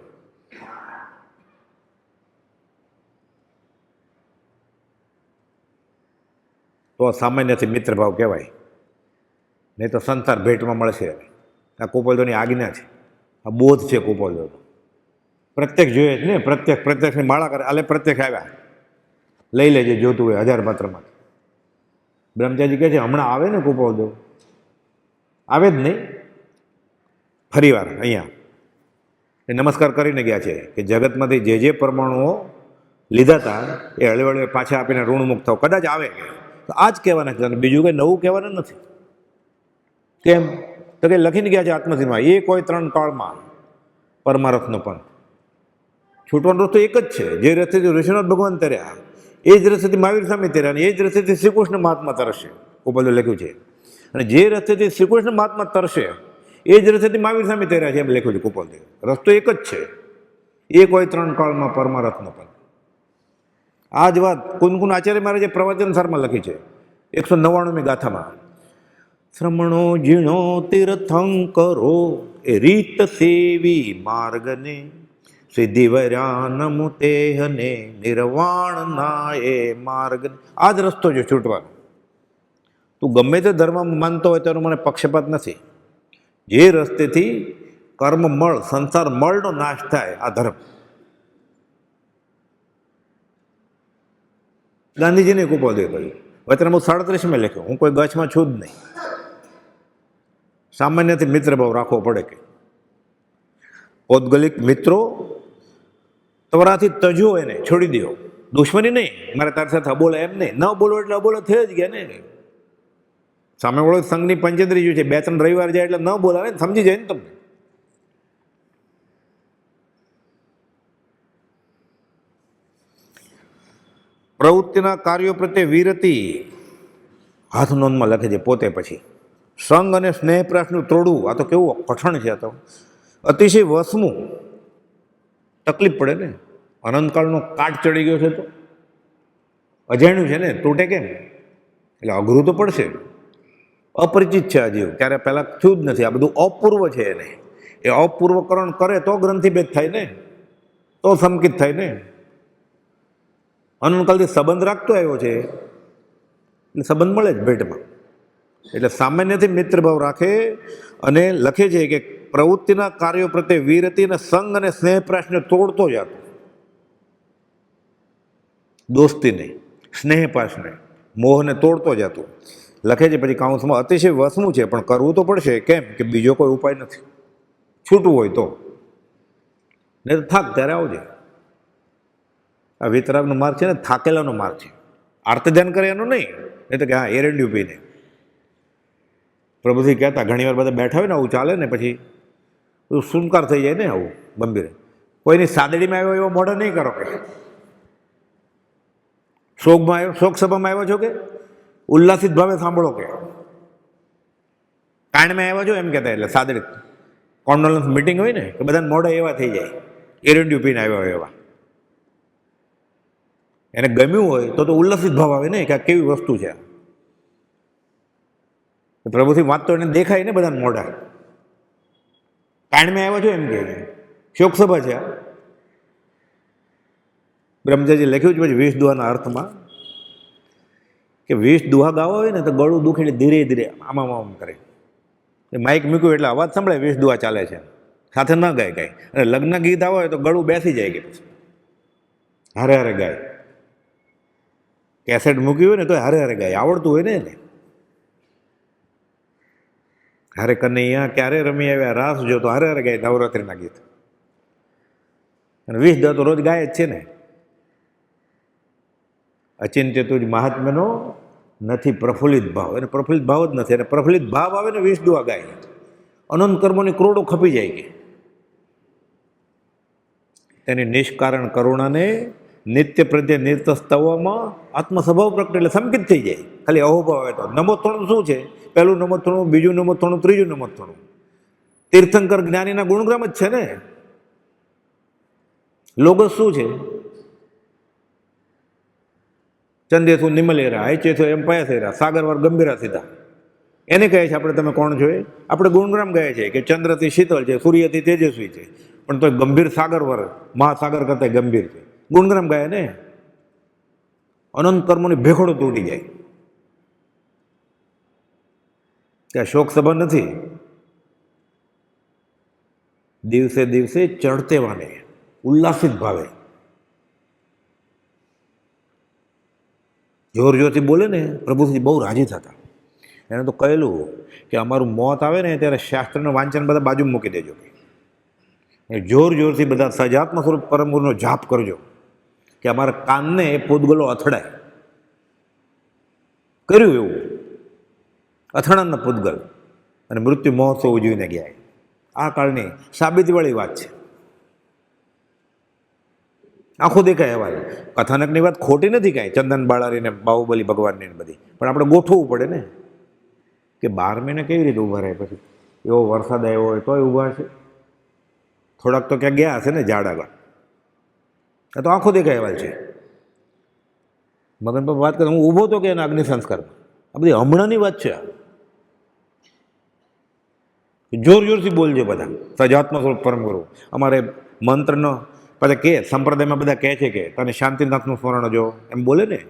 તો સામાન્યથી મિત્રભાવ કહેવાય, નહીં તો સંસાર ભેટમાં મળશે. આ કુપોલદોની આજ્ઞા છે, આ બોધ છે કુપોલદોનો. પ્રત્યક્ષ જોઈએ જ ને, પ્રત્યક્ષની માળા કરે, આલે પ્રત્યક્ષ આવ્યા, લઈ લેજે જોતું હોય 1000 પાત્રમાં. બ્રહ્મચારી કહે છે હમણાં આવે ને કુપોલદો, આવે જ નહીં. ફરી વાર અહીંયા એ નમસ્કાર કરીને ગયા છે કે જગતમાંથી જે પરમાણુઓ લીધા હતા એ હળવે હળવે પાછા આપીને ઋણમુક્ત થાવ, કદાચ આવે તો આ જ કહેવાના છે, બીજું કંઈ નવું કહેવાનું નથી. કેમ તો કે લખીને ગયા છે આત્મસિદ્ધમાં, એ કોઈ 3 કાળમાં પરમારથનો પણ છૂટવાનો રસ્તો એક જ છે. જે રસ્તેથી ઋષિનાથ ભગવાન તર્યા એ જ રસ્તેથી મહાવીર સ્વામી તર્યા, અને એ જ રસ્તેથી શ્રી કૃષ્ણ મહાત્મા તરશે. કુપોલદો લખ્યું છે. અને જે રસ્તેથી શ્રી કૃષ્ણ મહાત્મા તરશે એ જ રસ્તેથી મહાવીર સ્વામી તર્યા છે એમ લખ્યું છે કુપોલદો. રસ્તો એક જ છે, એ કોઈ 3 કાળમાં પરમારથનો પણ. આ જ વાત કુનકુન આચાર્ય મહારાજે પ્રવચન સારમાં લખી છે 199મી ગાથામાં. શ્રમણો ઝીણો તીર્થંકરો એ રીત સેવી માર્ગને, સિદ્ધિ વૈરાનમુ તેહને નિર્વાણ ના એ માર્ગ. આ જ રસ્તો છે છૂટવાનો. તું ગમે તે ધર્મ માનતો હોય તેનો મને પક્ષપાત નથી. જે રસ્તેથી કર્મ મળ, સંસાર મળનો નાશ થાય, આ ધર્મ. ગાંધીજીને કુપોલદોએ કહ્યું. વચનામૃત 37 લખ્યું, હું કોઈ ગચમાં છું જ નહીં. સામાન્યથી મિત્રભાવ રાખવો પડે. કે પૌદ્ગલિક મિત્રો તમારાથી તજો, એને છોડી દો. દુશ્મની નહીં, મારે તારી સાથે અબોલા એમ નહીં, ન બોલો એટલે અબોલા થઈ જ ગયા ને. સામેવાળો સંઘની પંચેન્દ્રી જો છે, 2-3 રવિવાર જાય એટલે ન બોલાવે ને, સમજી જાય ને તમને. પ્રવૃત્તિના કાર્યો પ્રત્યે વિરતી હાથ નોંધમાં લખે છે પોતે. પછી સંગ અને સ્નેહપ્રાસનું તોડવું, આ તો કેવું કઠણ છે. આ તો અતિશય વસમું, તકલીફ પડે ને. અનંતકાળનો કાટ ચડી ગયો છે તો અજાણ્યું છે ને, તૂટે કેમ? એટલે અઘરું તો પડશે. અપરિચિત છે આ જીવ, ત્યારે પહેલાં થયું જ નથી. આ બધું અપૂર્વ છે. એને એ અપૂર્વકરણ કરે તો ગ્રંથિભેદ થાય ને, તો સંકિત થાય ને. અનંતકાળથી સંબંધ રાખતો આવ્યો છે એટલે સંબંધ મળે જ ભેટમાં. એટલે સામાન્યથી મિત્રભાવ રાખે. અને લખે છે કે પ્રવૃત્તિના કાર્યો પ્રત્યે વિરતી અને સંગ અને સ્નેહપ્રાસને તોડતો જતો. દોસ્તી નહીં, સ્નેહપાસને, મોહને તોડતો જતો. લખે છે પછી કાઉન્સમાં, અતિશય વસમું છે પણ કરવું તો પડશે. કેમ કે બીજો કોઈ ઉપાય નથી. છૂટવું હોય તો, નહીં તો થાક ત્યારે આવજે. આ વિતરાગનો માર્ગ છે ને, થાકેલાનો માર્ગ છે. આર્ત ધ્યાન કરે એનો નહીં. એ તો કે હા એરંડ્યું પીને. પ્રભુજી કહેતા ઘણી વાર બધા બેઠા હોય ને, આવું ચાલે ને પછી બધું સુનકાર થઈ જાય ને. આવું ગંભીર કોઈની સાદડીમાં આવ્યો એવો મોઢા નહીં કરો. કે શોકમાં આવ્યો, શોક સભામાં આવ્યો છો કે ઉલ્લાસિત ભાવે સાંભળો. કે કાંડમાં આવ્યા છો એમ કહેતા. એટલે સાદડી કોન્ડોલન્સ મિટિંગ હોય ને, કે બધાને મોઢા એવા થઈ જાય, એરંડ્યું પીને આવ્યા હોય એવા. એને ગમ્યું હોય તો ઉલ્લસિત ભાવ આવે ને, કે આ કેવી વસ્તુ છે. પ્રભુથી વાત તો એને દેખાય ને બધાને મોઢા. કાંડમાં આવ્યા છો એમ કે શોકસભા છે. બ્રહ્મચારી લખ્યું છે પછી 20 દુહાના અર્થમાં, કે 20 દુહા ગાવા હોય ને તો ગળું દુખીને ધીરે ધીરે આમ આમ કરે. માઇક મૂક્યું એટલે અવાજ સંભળાય 20 દુહા ચાલે છે, સાથે ન ગાય કાંઈ. અને લગ્ન ગીત આવે તો ગળું બેસી જાય. કે પછી હારે હારે ગાય. કેસેટ મૂકી હોય ને તો હારે હારે ગાય, આવડતું હોય ને એને. હારે કનૈયા ક્યારે રમી આવ્યા રાસ જો, તો હારે હારે ગાય નવરાત્રિના ગીત. અને 20 દુહા તો રોજ ગાય જ છે ને. અચિંત્ય તુજ મહાત્મ્યનો નથી પ્રફુલ્લિત ભાવ. એને પ્રફુલ્લિત ભાવ જ નથી. અને પ્રફુલ્લિત ભાવ આવે ને 20 દુહા ગાય, અનંત કર્મોની કરોડો ખપી જાય. કે તેની નિષ્કારણ કરુણાને નિત્ય પ્રત્યે નિર્તસ્તવમાં આત્મસ્વભાવ પ્રગટે એટલે સંકિત થઈ જાય. ખાલી અહોભાવ આવે તો. નમોત્થણું શું છે? પહેલું નમોત્થણું, બીજું નમોત્થણું, ત્રીજું નમોત્થણું. તીર્થંકર જ્ઞાનીના ગુણગ્રામ જ છે ને. લોગસ શું છે? ચંદેસુ નિમલેરા, હૈચેથો એમ પયાસેરા, સાગરવાર ગંભીરા સીધા. એને કહે છે આપણે તમે કોણ છો? આપણે ગુણગ્રામ કહે છે કે ચંદ્રથી શીતળ છે, સૂર્યથી તેજસ્વી છે, પણ તો ગંભીર સાગરવર, મહાસાગર કરતા ગંભીર છે. ગુણગ્રામ ગાય ને. અનંત કર્મોની ભેખડો તૂટી જાય. કે શોક સભા નથી, દિવસે દિવસે ચડતે વાને ઉલ્લાસિત ભાવે જોર જોરથી બોલે ને પ્રભુજી બહુ રાજી થતા. એને તો કહેલું કે અમારું મોત આવે ને ત્યારે શાસ્ત્રનું વાંચન બધા બાજુ મૂકી દેજો, જોર જોરથી બધા સજાત્મ સ્વરૂપ પરમગુરુનો જાપ કરજો કે અમારા કાનને એ પૂતગલો અથડાય. કર્યું એવું, અથડાના પૂતગલ અને મૃત્યુ મહોત્સવ ઉજવીને ગયા. આ કાળની સાબિતીવાળી વાત છે, આખો દેખાય અહેવાલ. કથાનકની વાત ખોટી નથી કાંઈ, ચંદન બાળારીને બાહુબલી ભગવાનની બધી, પણ આપણે ગોઠવવું પડે ને કે 12 મહિને કેવી રીતે ઊભા રહે. પછી એવો વરસાદ આવ્યો હોય તોય ઊભા છે, થોડાક તો ક્યાં ગયા હશે ને ઝાડ આગળ. આ તો આંખો દેખાય અહેવાલ છે. મગન પર વાત કરે, હું ઊભો તો કે એના અગ્નિ સંસ્કારમાં. આ બધી હમણાંની વાત છે. જોર જોરથી બોલજો બધા સજાત્મ સ્વરૂપ પરમ ગુરુ. અમારે મંત્રનો બધા કે સંપ્રદાયમાં બધા કહે છે કે તને શાંતિનાથનું સ્મરણ જો, એમ બોલે ને,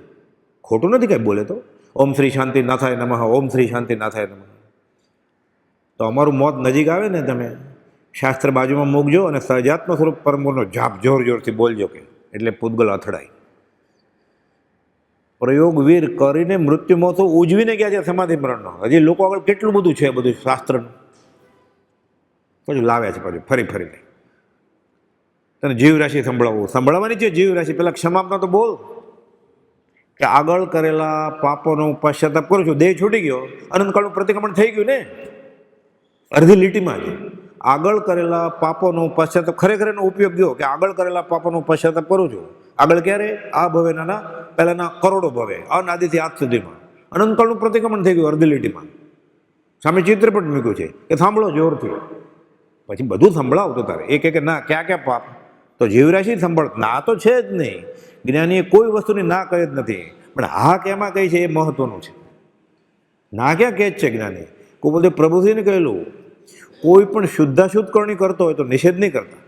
ખોટું નથી કાંઈ બોલે તો. ઓમ શ્રી શાંતિનાથાય નમઃ, ઓમ શ્રી શાંતિનાથાય નમઃ. તો અમારું મોત નજીક આવે ને, તમે શાસ્ત્ર બાજુમાં મૂકજો અને સજાત્મ સ્વરૂપ પરમ ગુરુનો જાપ જોર જોરથી બોલજો કે એટલે પૂતગલ અથડાય. પ્રયોગવીર કરીને મૃત્યુ મહોત્સવ ઉજવીને ગયા છે સમાધિ મરણનો. હજી લોકો આગળ કેટલું બધું છે, બધું શાસ્ત્રનું પછી લાવે છે, પછી ફરી ફરીને તને જીવ રાશિ સંભળાવવાની છે. જીવ રાશિ પેલા ક્ષમાપના તો બોલ કે આગળ કરેલા પાપોનો પશ્ચાતાપ કરું છું. દેહ છૂટી ગયો, અનંતકાળનું પ્રતિક્રમણ થઈ ગયું ને અડધી લીટીમાં જ. આગળ કરેલા પાપોનો પશ્ચાતાપ, ખરેખર એનો ઉપયોગ ગયો કે આગળ કરેલા પાપોનો પશ્ચાતાપ કરું છું. આગળ ક્યારે? આ ભવે નાના પહેલાના કરોડો ભવે, અનાદિથી આજ સુધીમાં અનંતકાળનું પ્રતિક્રમણ થઈ ગયું અડધી લીટીમાં. સામે ચિત્રપટ મૂક્યું છે કે સાંભળો જોરથી. પછી બધું સંભળાવતો તારે એ કે ના ક્યાં ક્યાં પાપ, તો જીવરાશિ સંભળ ના તો છે જ નહીં. જ્ઞાનીએ કોઈ વસ્તુની ના કરી જ નથી, પણ હા કેમાં કહી છે એ મહત્વનું છે. ના ક્યાં કહે જ છે જ્ઞાની. કોઈ બધે પ્રભુજીને કહેલું, કોઈ પણ શુદ્ધાશુદ્ધ કરણી કરતો હોય તો નિષેધ નહીં કરતા.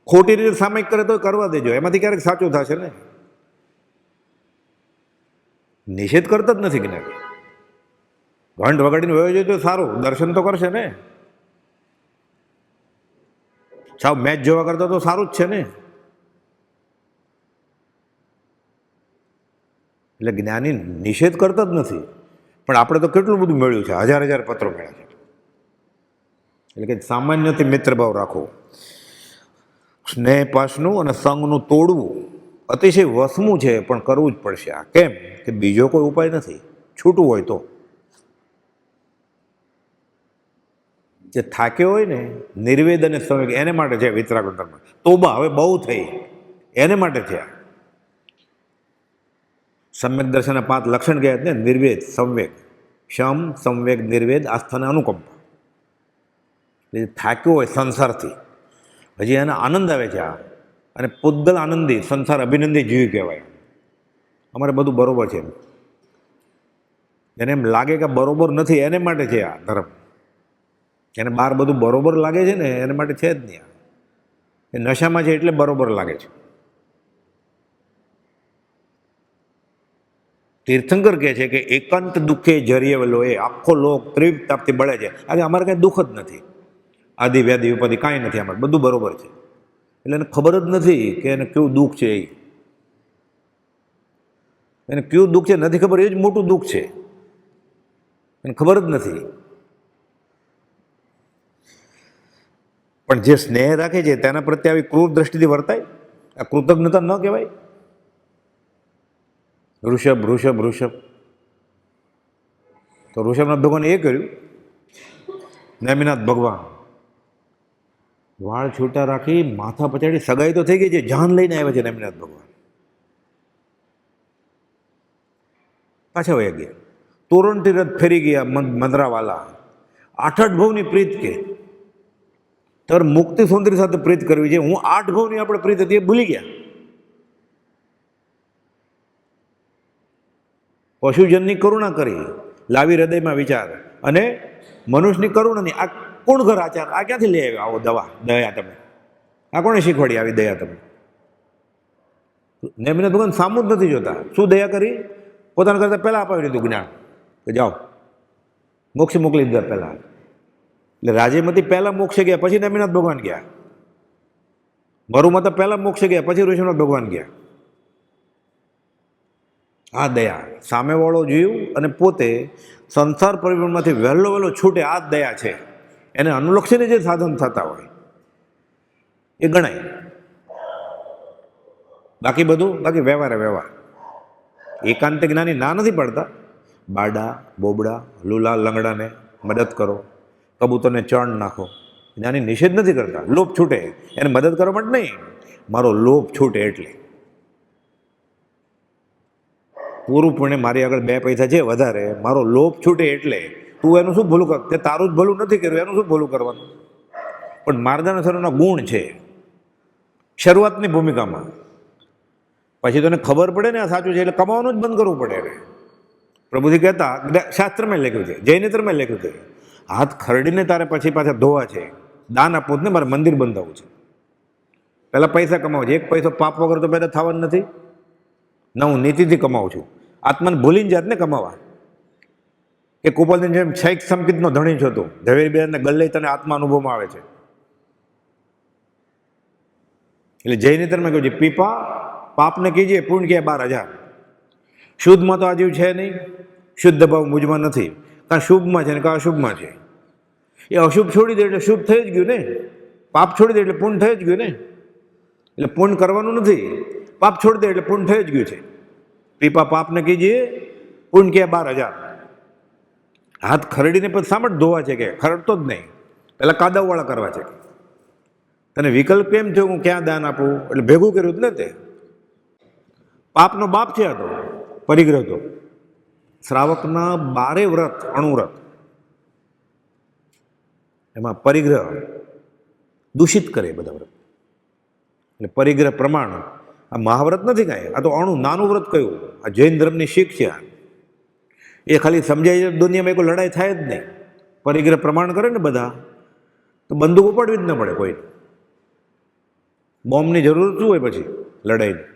ખોટી રીતે સામાયિક કરે તો કરવા દેજો, એમાંથી ક્યારેક સાચું થશે ને. નિષેધ કરતા જ નથી જ્ઞાની. ઘંટ વગાડીને વયો જાય તો સારું, દર્શન તો કરશે ને. સાવ મેચ જોવા કરતા તો સારું જ છે ને. એટલે જ્ઞાની નિષેધ કરતા જ નથી, પણ આપણે તો કેટલું બધું મેળવ્યું છે, હજાર પત્રો મળ્યા છે. એટલે કે સામાન્યથી મિત્રભાવ રાખો. સ્નેહ પાસનું અને સંગનું તોડવું અતિશય વસમું છે, પણ કરવું જ પડશે. આ કેમ કે બીજો કોઈ ઉપાય નથી, છૂટવું હોય તો. જે થાક્યો હોય ને, નિર્વેદ અને સંવેગ એને માટે છે વિતરાગ ધર્મ. તોબા હવે બહુ થઈ એને માટે છે. સમ્યક દર્શનના 5 લક્ષણ કહે ને, નિર્વેદ, સંવેગ, શમ, સંવેગ, નિર્વેદ, આસ્થા અને અનુકંપા. એટલે થાક્યો હોય સંસારથી, હજી એને આનંદ આવે છે. આ અને પૂતગલ આનંદી, સંસાર અભિનંદી જીવ કહેવાય. અમારે બધું બરોબર છે, એને એમ લાગે કે બરોબર નથી એને માટે છે આ ધર્મ. એને બહાર બધું બરોબર લાગે છે ને એના માટે છે જ નહીં. એ નશામાં છે એટલે બરોબર લાગે છે. તીર્થંકર કહે છે કે એકાંત દુઃખે જરીએ વલો, એ આખો લોક ત્રિવ તાપથી બળે છે. આજે અમારે કાંઈ દુઃખ જ નથી, આદિ વ્યાધિ ઉપાધિ કાંઈ નથી, અમારે બધું બરોબર છે. એટલે એને ખબર જ નથી કે એને કેવું દુઃખ છે. એને કેવું દુઃખ છે નથી ખબર, એ જ મોટું દુઃખ છે. એને ખબર જ નથી. પણ જે સ્નેહ રાખે છે તેના પ્રત્યે આવી ક્રૂર દ્રષ્ટિથી વર્તાય, આ કૃતજ્ઞતા ન કહેવાય. ઋષભ તો ઋષભનાથ ભગવાન એ કર્યું. નેમિનાથ ભગવાન વાળ છૂટા રાખી માથા પછાડી, સગાઈ તો થઈ ગઈ છે, જાન લઈને આવ્યા છે નેમિનાથ ભગવાન. પાછા વયા ગયા. તોરણથી રથ ફેરી ગયા મંદરાવાલા. 8 ભવની પ્રીત કે તાર મુક્તિ સુંદરી સાથે પ્રીત કરવી છે. હું 8 ભવની આપણે પ્રીત હતી એ ભૂલી ગયા. પશુજનની કરુણા કરી, લાવી હૃદયમાં વિચાર, અને મનુષ્યની કરુણાની આ કોણ ઘર આચાર, આ ક્યાંથી લઈ આવ્યો આવો દયા તમે? આ કોણે શીખવાડી આવી દયા તમે? નેમિનાથ ભગવાન સામું જ નથી જોતા. શું દયા કરી? પોતાના કરતા પહેલા અપાવી દીધું જ્ઞાન કે જાઓ મોક્ષ મોકલી દીધા પહેલાં. એટલે રાજ્યમાંથી પહેલાં મોક્ષે ગયા, પછી નેમિનાથ ભગવાન ગયા. મરુમાં તો પહેલાં મોક્ષે ગયા, પછી ઋષિનાથ ભગવાન ગયા. આ દયા, સામેવાળો જીવ અને પોતે સંસાર પરિવર્તનમાંથી વહેલો વહેલો છૂટે, આ જ દયા છે. એને અનુલક્ષીને જે સાધન થતા હોય એ ગણાય. બાકી વ્યવહાર. એકાંતિક જ્ઞાની ના નથી પાડતા. બાડા બોબડા લુલા લંગડાને મદદ કરો, કબૂતરને ચણ નાખો, જ્ઞાની નિષેધ નથી કરતા. લોભ છૂટે એને મદદ કરવા માટે નહીં, મારો લોભ છૂટે એટલે. પૂરું પુણ્ય મારી આગળ 2 પૈસા છે વધારે, મારો લોભ છૂટે એટલે. તું એનું શું ભલું કર? તે તારું જ ભલું નથી કર્યું, એનું શું ભલું કરવાનું? પણ માર્ગદર્શનનો ગુણ છે શરૂઆતની ભૂમિકામાં. પછી તને ખબર પડે ને આ સાચું છે એટલે કમાવાનું જ બંધ કરવું પડે. પ્રભુજી કહેતા, શાસ્ત્રમાં લખ્યું છે, જૈનેતરમાં લખ્યું છે, હાથ ખરડીને તારે પછી પાછા ધોવા છે, દાન આપવું જ ને, મારે મંદિર બંધાવવું છે. પહેલાં પૈસા કમાવું છે. 1 પૈસો પાપ વગર તો પહેલાં થવાનું નથી. ના, હું નીતિથી કમાવું છું. આત્માને ભૂલીને જાતને કમાવા. એ કુપાલની જેમ શૈખ સંકિતનો ધણી છો તું, ઝવેરી બેનને ગલ્લે તને આત્મા અનુભવમાં આવે છે. એટલે જૈનેતરમાં કહ્યું છે, પીપા પાપને કીજીએ, પુણ્ય કે 12,000. શુદ્ધમાં તો આ જીવ છે નહીં, શુદ્ધ ભાવ મુજમાં નથી. કાં શુભમાં છે ને કાં અશુભમાં છે. એ અશુભ છોડી દે એટલે શુભ થઈ જ ગયું ને, પાપ છોડી દે એટલે પુણ્ય થઈ જ ગયું ને. એટલે પુણ્ય કરવાનું નથી, પાપ છોડી દે એટલે પુણ્ય થઈ જ ગયું છે. પીપા પાપને કીજીએ, પુણ્ય કે 12,000. હાથ ખરડીને પછી સાંભળ ધોવા છે કે ખરડતો જ નહીં, પહેલાં કાદવવાળા કરવા છે. તને વિકલ્પ કેમ થયો હું ક્યાં દાન આપું? એટલે ભેગું કર્યું જ ને તે. પાપનો બાપ છે આ તો, પરિગ્રહ તો. શ્રાવકના 12 વ્રત, અણુવ્રત, એમાં પરિગ્રહ દૂષિત કરે બધા વ્રત. એટલે પરિગ્રહ પ્રમાણ આ મહાવ્રત નથી કાંઈ, આ તો નાનું વ્રત કયું. આ જૈન ધર્મની શીખ છે. એ ખાલી સમજાય દુનિયામાં કોઈ લડાઈ થાય જ નહીં. પરિગ્રહ પ્રમાણ કરે ને બધા, તો બંદૂક ઉપાડવી જ ન પડે કોઈ. બોમ્બની જરૂર શું હોય પછી લડાઈની?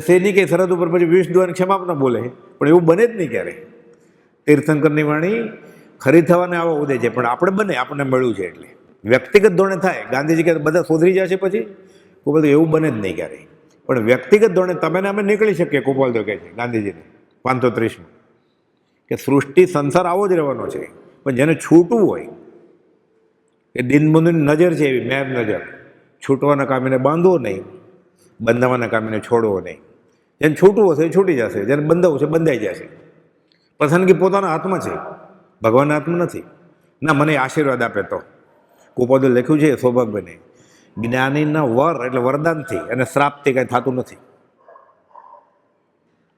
સૈનિકે સરહદ ઉપર પછી વિષ દ્વારા ક્ષમાપના બોલે, પણ એવું બને જ નહીં ક્યારે. તીર્થંકરની વાણી ખરી થવાને આવો ઉદય છે, પણ આપણે બને, આપણને મળ્યું છે એટલે. વ્યક્તિગત ધોરણે થાય. ગાંધીજી કહે બધા સુધરી જશે પછી, કુપાલ એવું બને જ નહીં ક્યારેય. પણ વ્યક્તિગત ધોરણે તમે ને અમે નીકળી શકીએ. કુપાલ તો કહે છે ગાંધીજીને 530માં કે સૃષ્ટિ સંસાર આવો જ રહેવાનો છે, પણ જેને છૂટવું હોય એ દિનબંધુની નજર છે, એવી મેર નજર. છૂટવાના કામીને બાંધવો નહીં, બંધાવાના કામીને છોડવો નહીં. જેને છૂટવું હશે એ છૂટી જશે, જેને બંધાવવું છે બંધાઈ જશે. પસંદગી પોતાના હાથમાં છે, ભગવાનના હાથમાં નથી. ના, મને આશીર્વાદ આપે તો. કુપાદે લખ્યું છે સૌભાગ્યને, જ્ઞાનીના વર એટલે વરદાનથી અને શ્રાપથી કાંઈ થતું નથી.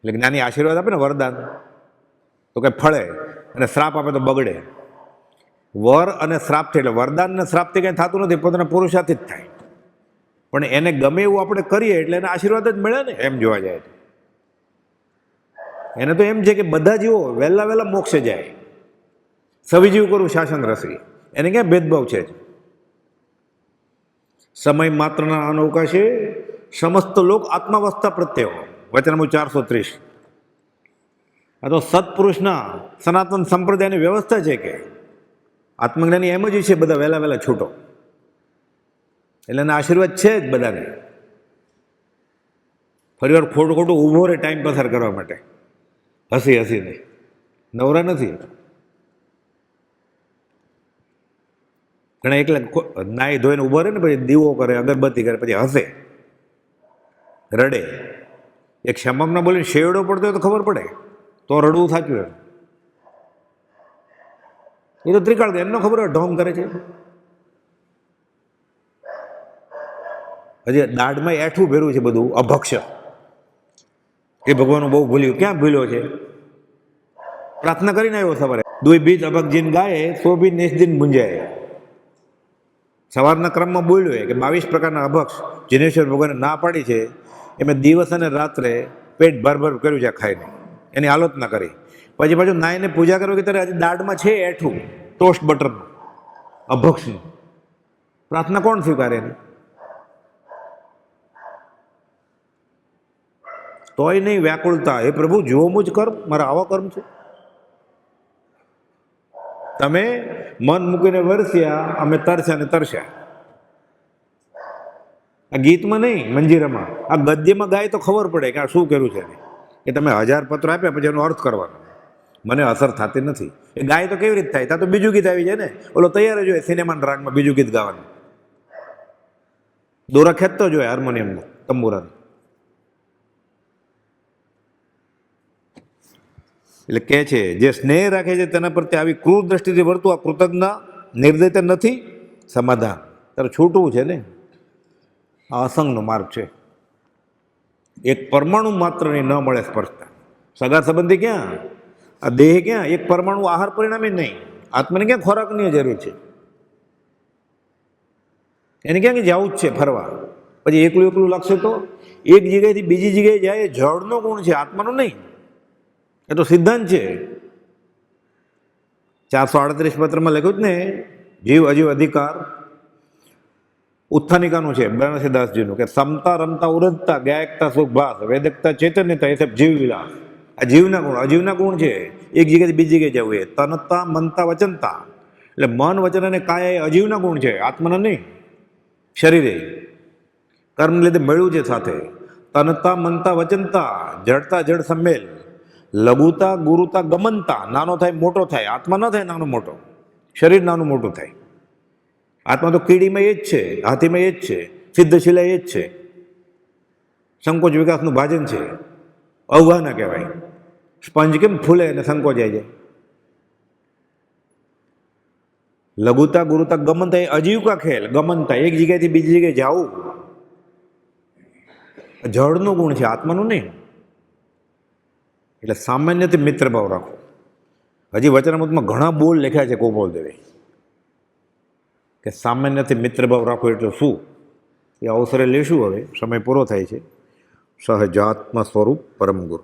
એટલે જ્ઞાની આશીર્વાદ આપે ને વરદાન તો કંઈ ફળે, અને શ્રાપ આપે તો બગડે. વર અને શ્રાપથી, એટલે વરદાન અને શ્રાપથી કંઈ થતું નથી, પોતાના પુરુષાર્થી જ થાય. પણ એને ગમે એવું આપણે કરીએ એટલે એને આશીર્વાદ જ મળે ને, એમ જોવા જાય તો. એને તો એમ છે કે બધા જીવો વહેલા મોક્ષે જાય. સવિજીવ કરું શાસન રસી, એને ક્યાં ભેદભાવ છે? સમય માત્રના અનવકાશે સમસ્ત લોક આત્માવસ્થા પ્રત્યે. વચનામું 430. આ તો સત્પુરુષના સનાતન સંપ્રદાયની વ્યવસ્થા છે કે આત્મજ્ઞાની એમ જ છે, બધા વહેલા છૂટો. એટલે એના આશીર્વાદ છે જ બધાને. ફરી વાર ખોટું ઊભો રહે ટાઈમ પસાર કરવા માટે, હસીને નવરા નથી. ઘણા એકલા નાહી ધોઈને ઊભો રહે ને, પછી દીવો કરે, અગરબત્તી કરે, પછી હસે, રડે. એક ક્ષમાપના બોલીને શેવડો પડતો હોય તો ખબર પડે, તો રડવું સાચું એમ. એ તો ત્રિકાળ એમનો ખબર હોય ઢોંગ કરે છે. હજી દાઢમાં એઠું ભેરું છે બધું અભક્ષ. એ ભગવાનનું બહુ ભૂલ્યું. ક્યાં ભૂલ્યો છે? પ્રાર્થના કરીને આવ્યો સવારે, દુઈ બીજ અભગજીન ગાય સો બી નિષ્દિન મુંજાય. સવારના ક્રમમાં બોલ્યો કે 22 પ્રકારના અભક્ષ જિનેશ્વર ભગવાને ના પાડી છે, એમાં દિવસ અને રાત્રે પેટ ભર કર્યું છે ખાઈને, એની આલોચના કરી. પછી પાછું નાઈને પૂજા કરવા કે ત્યારે હજી દાઢમાં છે એઠું ટોસ્ટ બટરનું અભક્ષનું. પ્રાર્થના કોણ સ્વીકારે એની? તોય નહીં વ્યાકુળતા, હે પ્રભુ જુઓ મુજ કર્મ, મારા આવા કર્મ છે. તમે મન મૂકીને વરસ્યા, અમે તરસ્યા ને તરસ્યા. આ ગીતમાં નહીં, મંજીરામાં. આ ગદ્યમાં ગાય તો ખબર પડે કે આ શું કર્યું છે. કે તમે 1000 પત્રો આપ્યા પછી એનો અર્થ કરવાનો. મને અસર થતી નથી. એ ગાય તો કેવી રીતે થાય? ત્યાં તો બીજું ગીત આવી જાય ને. ઓલો તૈયાર જ હોય સિનેમાના રાગમાં બીજું ગીત ગાવાનું. દોરા ખેંચતો જ હોય હાર્મોનિયમનો, તંબુરાનો. એટલે કહે છે, જે સ્નેહ રાખે છે તેના પ્રત્યે આવી ક્રૂર દ્રષ્ટિથી વર્તું આ કૃતજ્ઞ નિર્દય નથી સમાધાન. તારે છૂટવું છે ને. આ અસંગનો માર્ગ છે. એક પરમાણુ માત્રની ન મળે સ્પર્શતા. સગા સંબંધી ક્યાં? આ દેહ ક્યાં? એક પરમાણુ આહાર પરિણામે નહીં. આત્માને ક્યાં ખોરાકની જરૂર છે? એને ક્યાં કે જવું જ છે ફરવા. પછી એકલું એકલું લાગશે તો એક જગ્યાએથી બીજી જગ્યાએ જાય. જળનો ગુણ છે, આત્માનો નહીં. એ તો સિદ્ધાંત છે. 438 પત્રમાં લખ્યું જ ને, જીવ અજીવ અધિકાર ઉત્થાનિકાનું છે, બ્રહ્મદાસજીનું, કે સમતા રમતા ઉરજતા ગાયકતા સુખભાસ વેદકતા ચૈતન્યતા એ સબ જીવ વિલાસ. આ જીવના ગુણ, અજીવના ગુણ છે. એક જગ્યાથી બીજી જગ્યાએ જવું એ તનતા મનતા વચનતા. એટલે મન વચન અને કાયા એ અજીવના ગુણ છે, આત્માના નહીં. શરીરે કર્મ લીધે મળ્યું છે સાથે. તનતા મનતા વચનતા, જડતા જડ સંમેલ, લઘુતા ગુરુતા ગમનતા. નાનો થાય મોટો થાય, આત્મા ન થાય નાનો મોટો. શરીર નાનું મોટું થાય. આત્મા તો કીડીમાં એ જ છે, હાથીમાં એ જ છે, સિદ્ધશિલા એ જ છે. સંકોચ વિકાસનું ભાજન છે. અવગાહના કહેવાય. સ્પંજ કેમ ફૂલે અને સંકોચાઈ જાય. લઘુતા ગુરુતા ગમનતા એ અજીવિકા ખેલ. ગમનતા એક જગ્યાએથી બીજી જગ્યાએ જવું. જળનો ગુણ છે, આત્માનું નહીં. એટલે સામાન્યથી મિત્ર ભાવ રાખો. હજી વચનામૃતમાં ઘણા બોલ લખ્યા છે ગોપાલ દેવે, કે સામાન્યથી મિત્ર ભાવ રાખો એટલે શું. એ અવસરે લેશું. હવે સમય પૂરો થાય છે. સહજાત્મ સ્વરૂપ પરમ ગુરુ.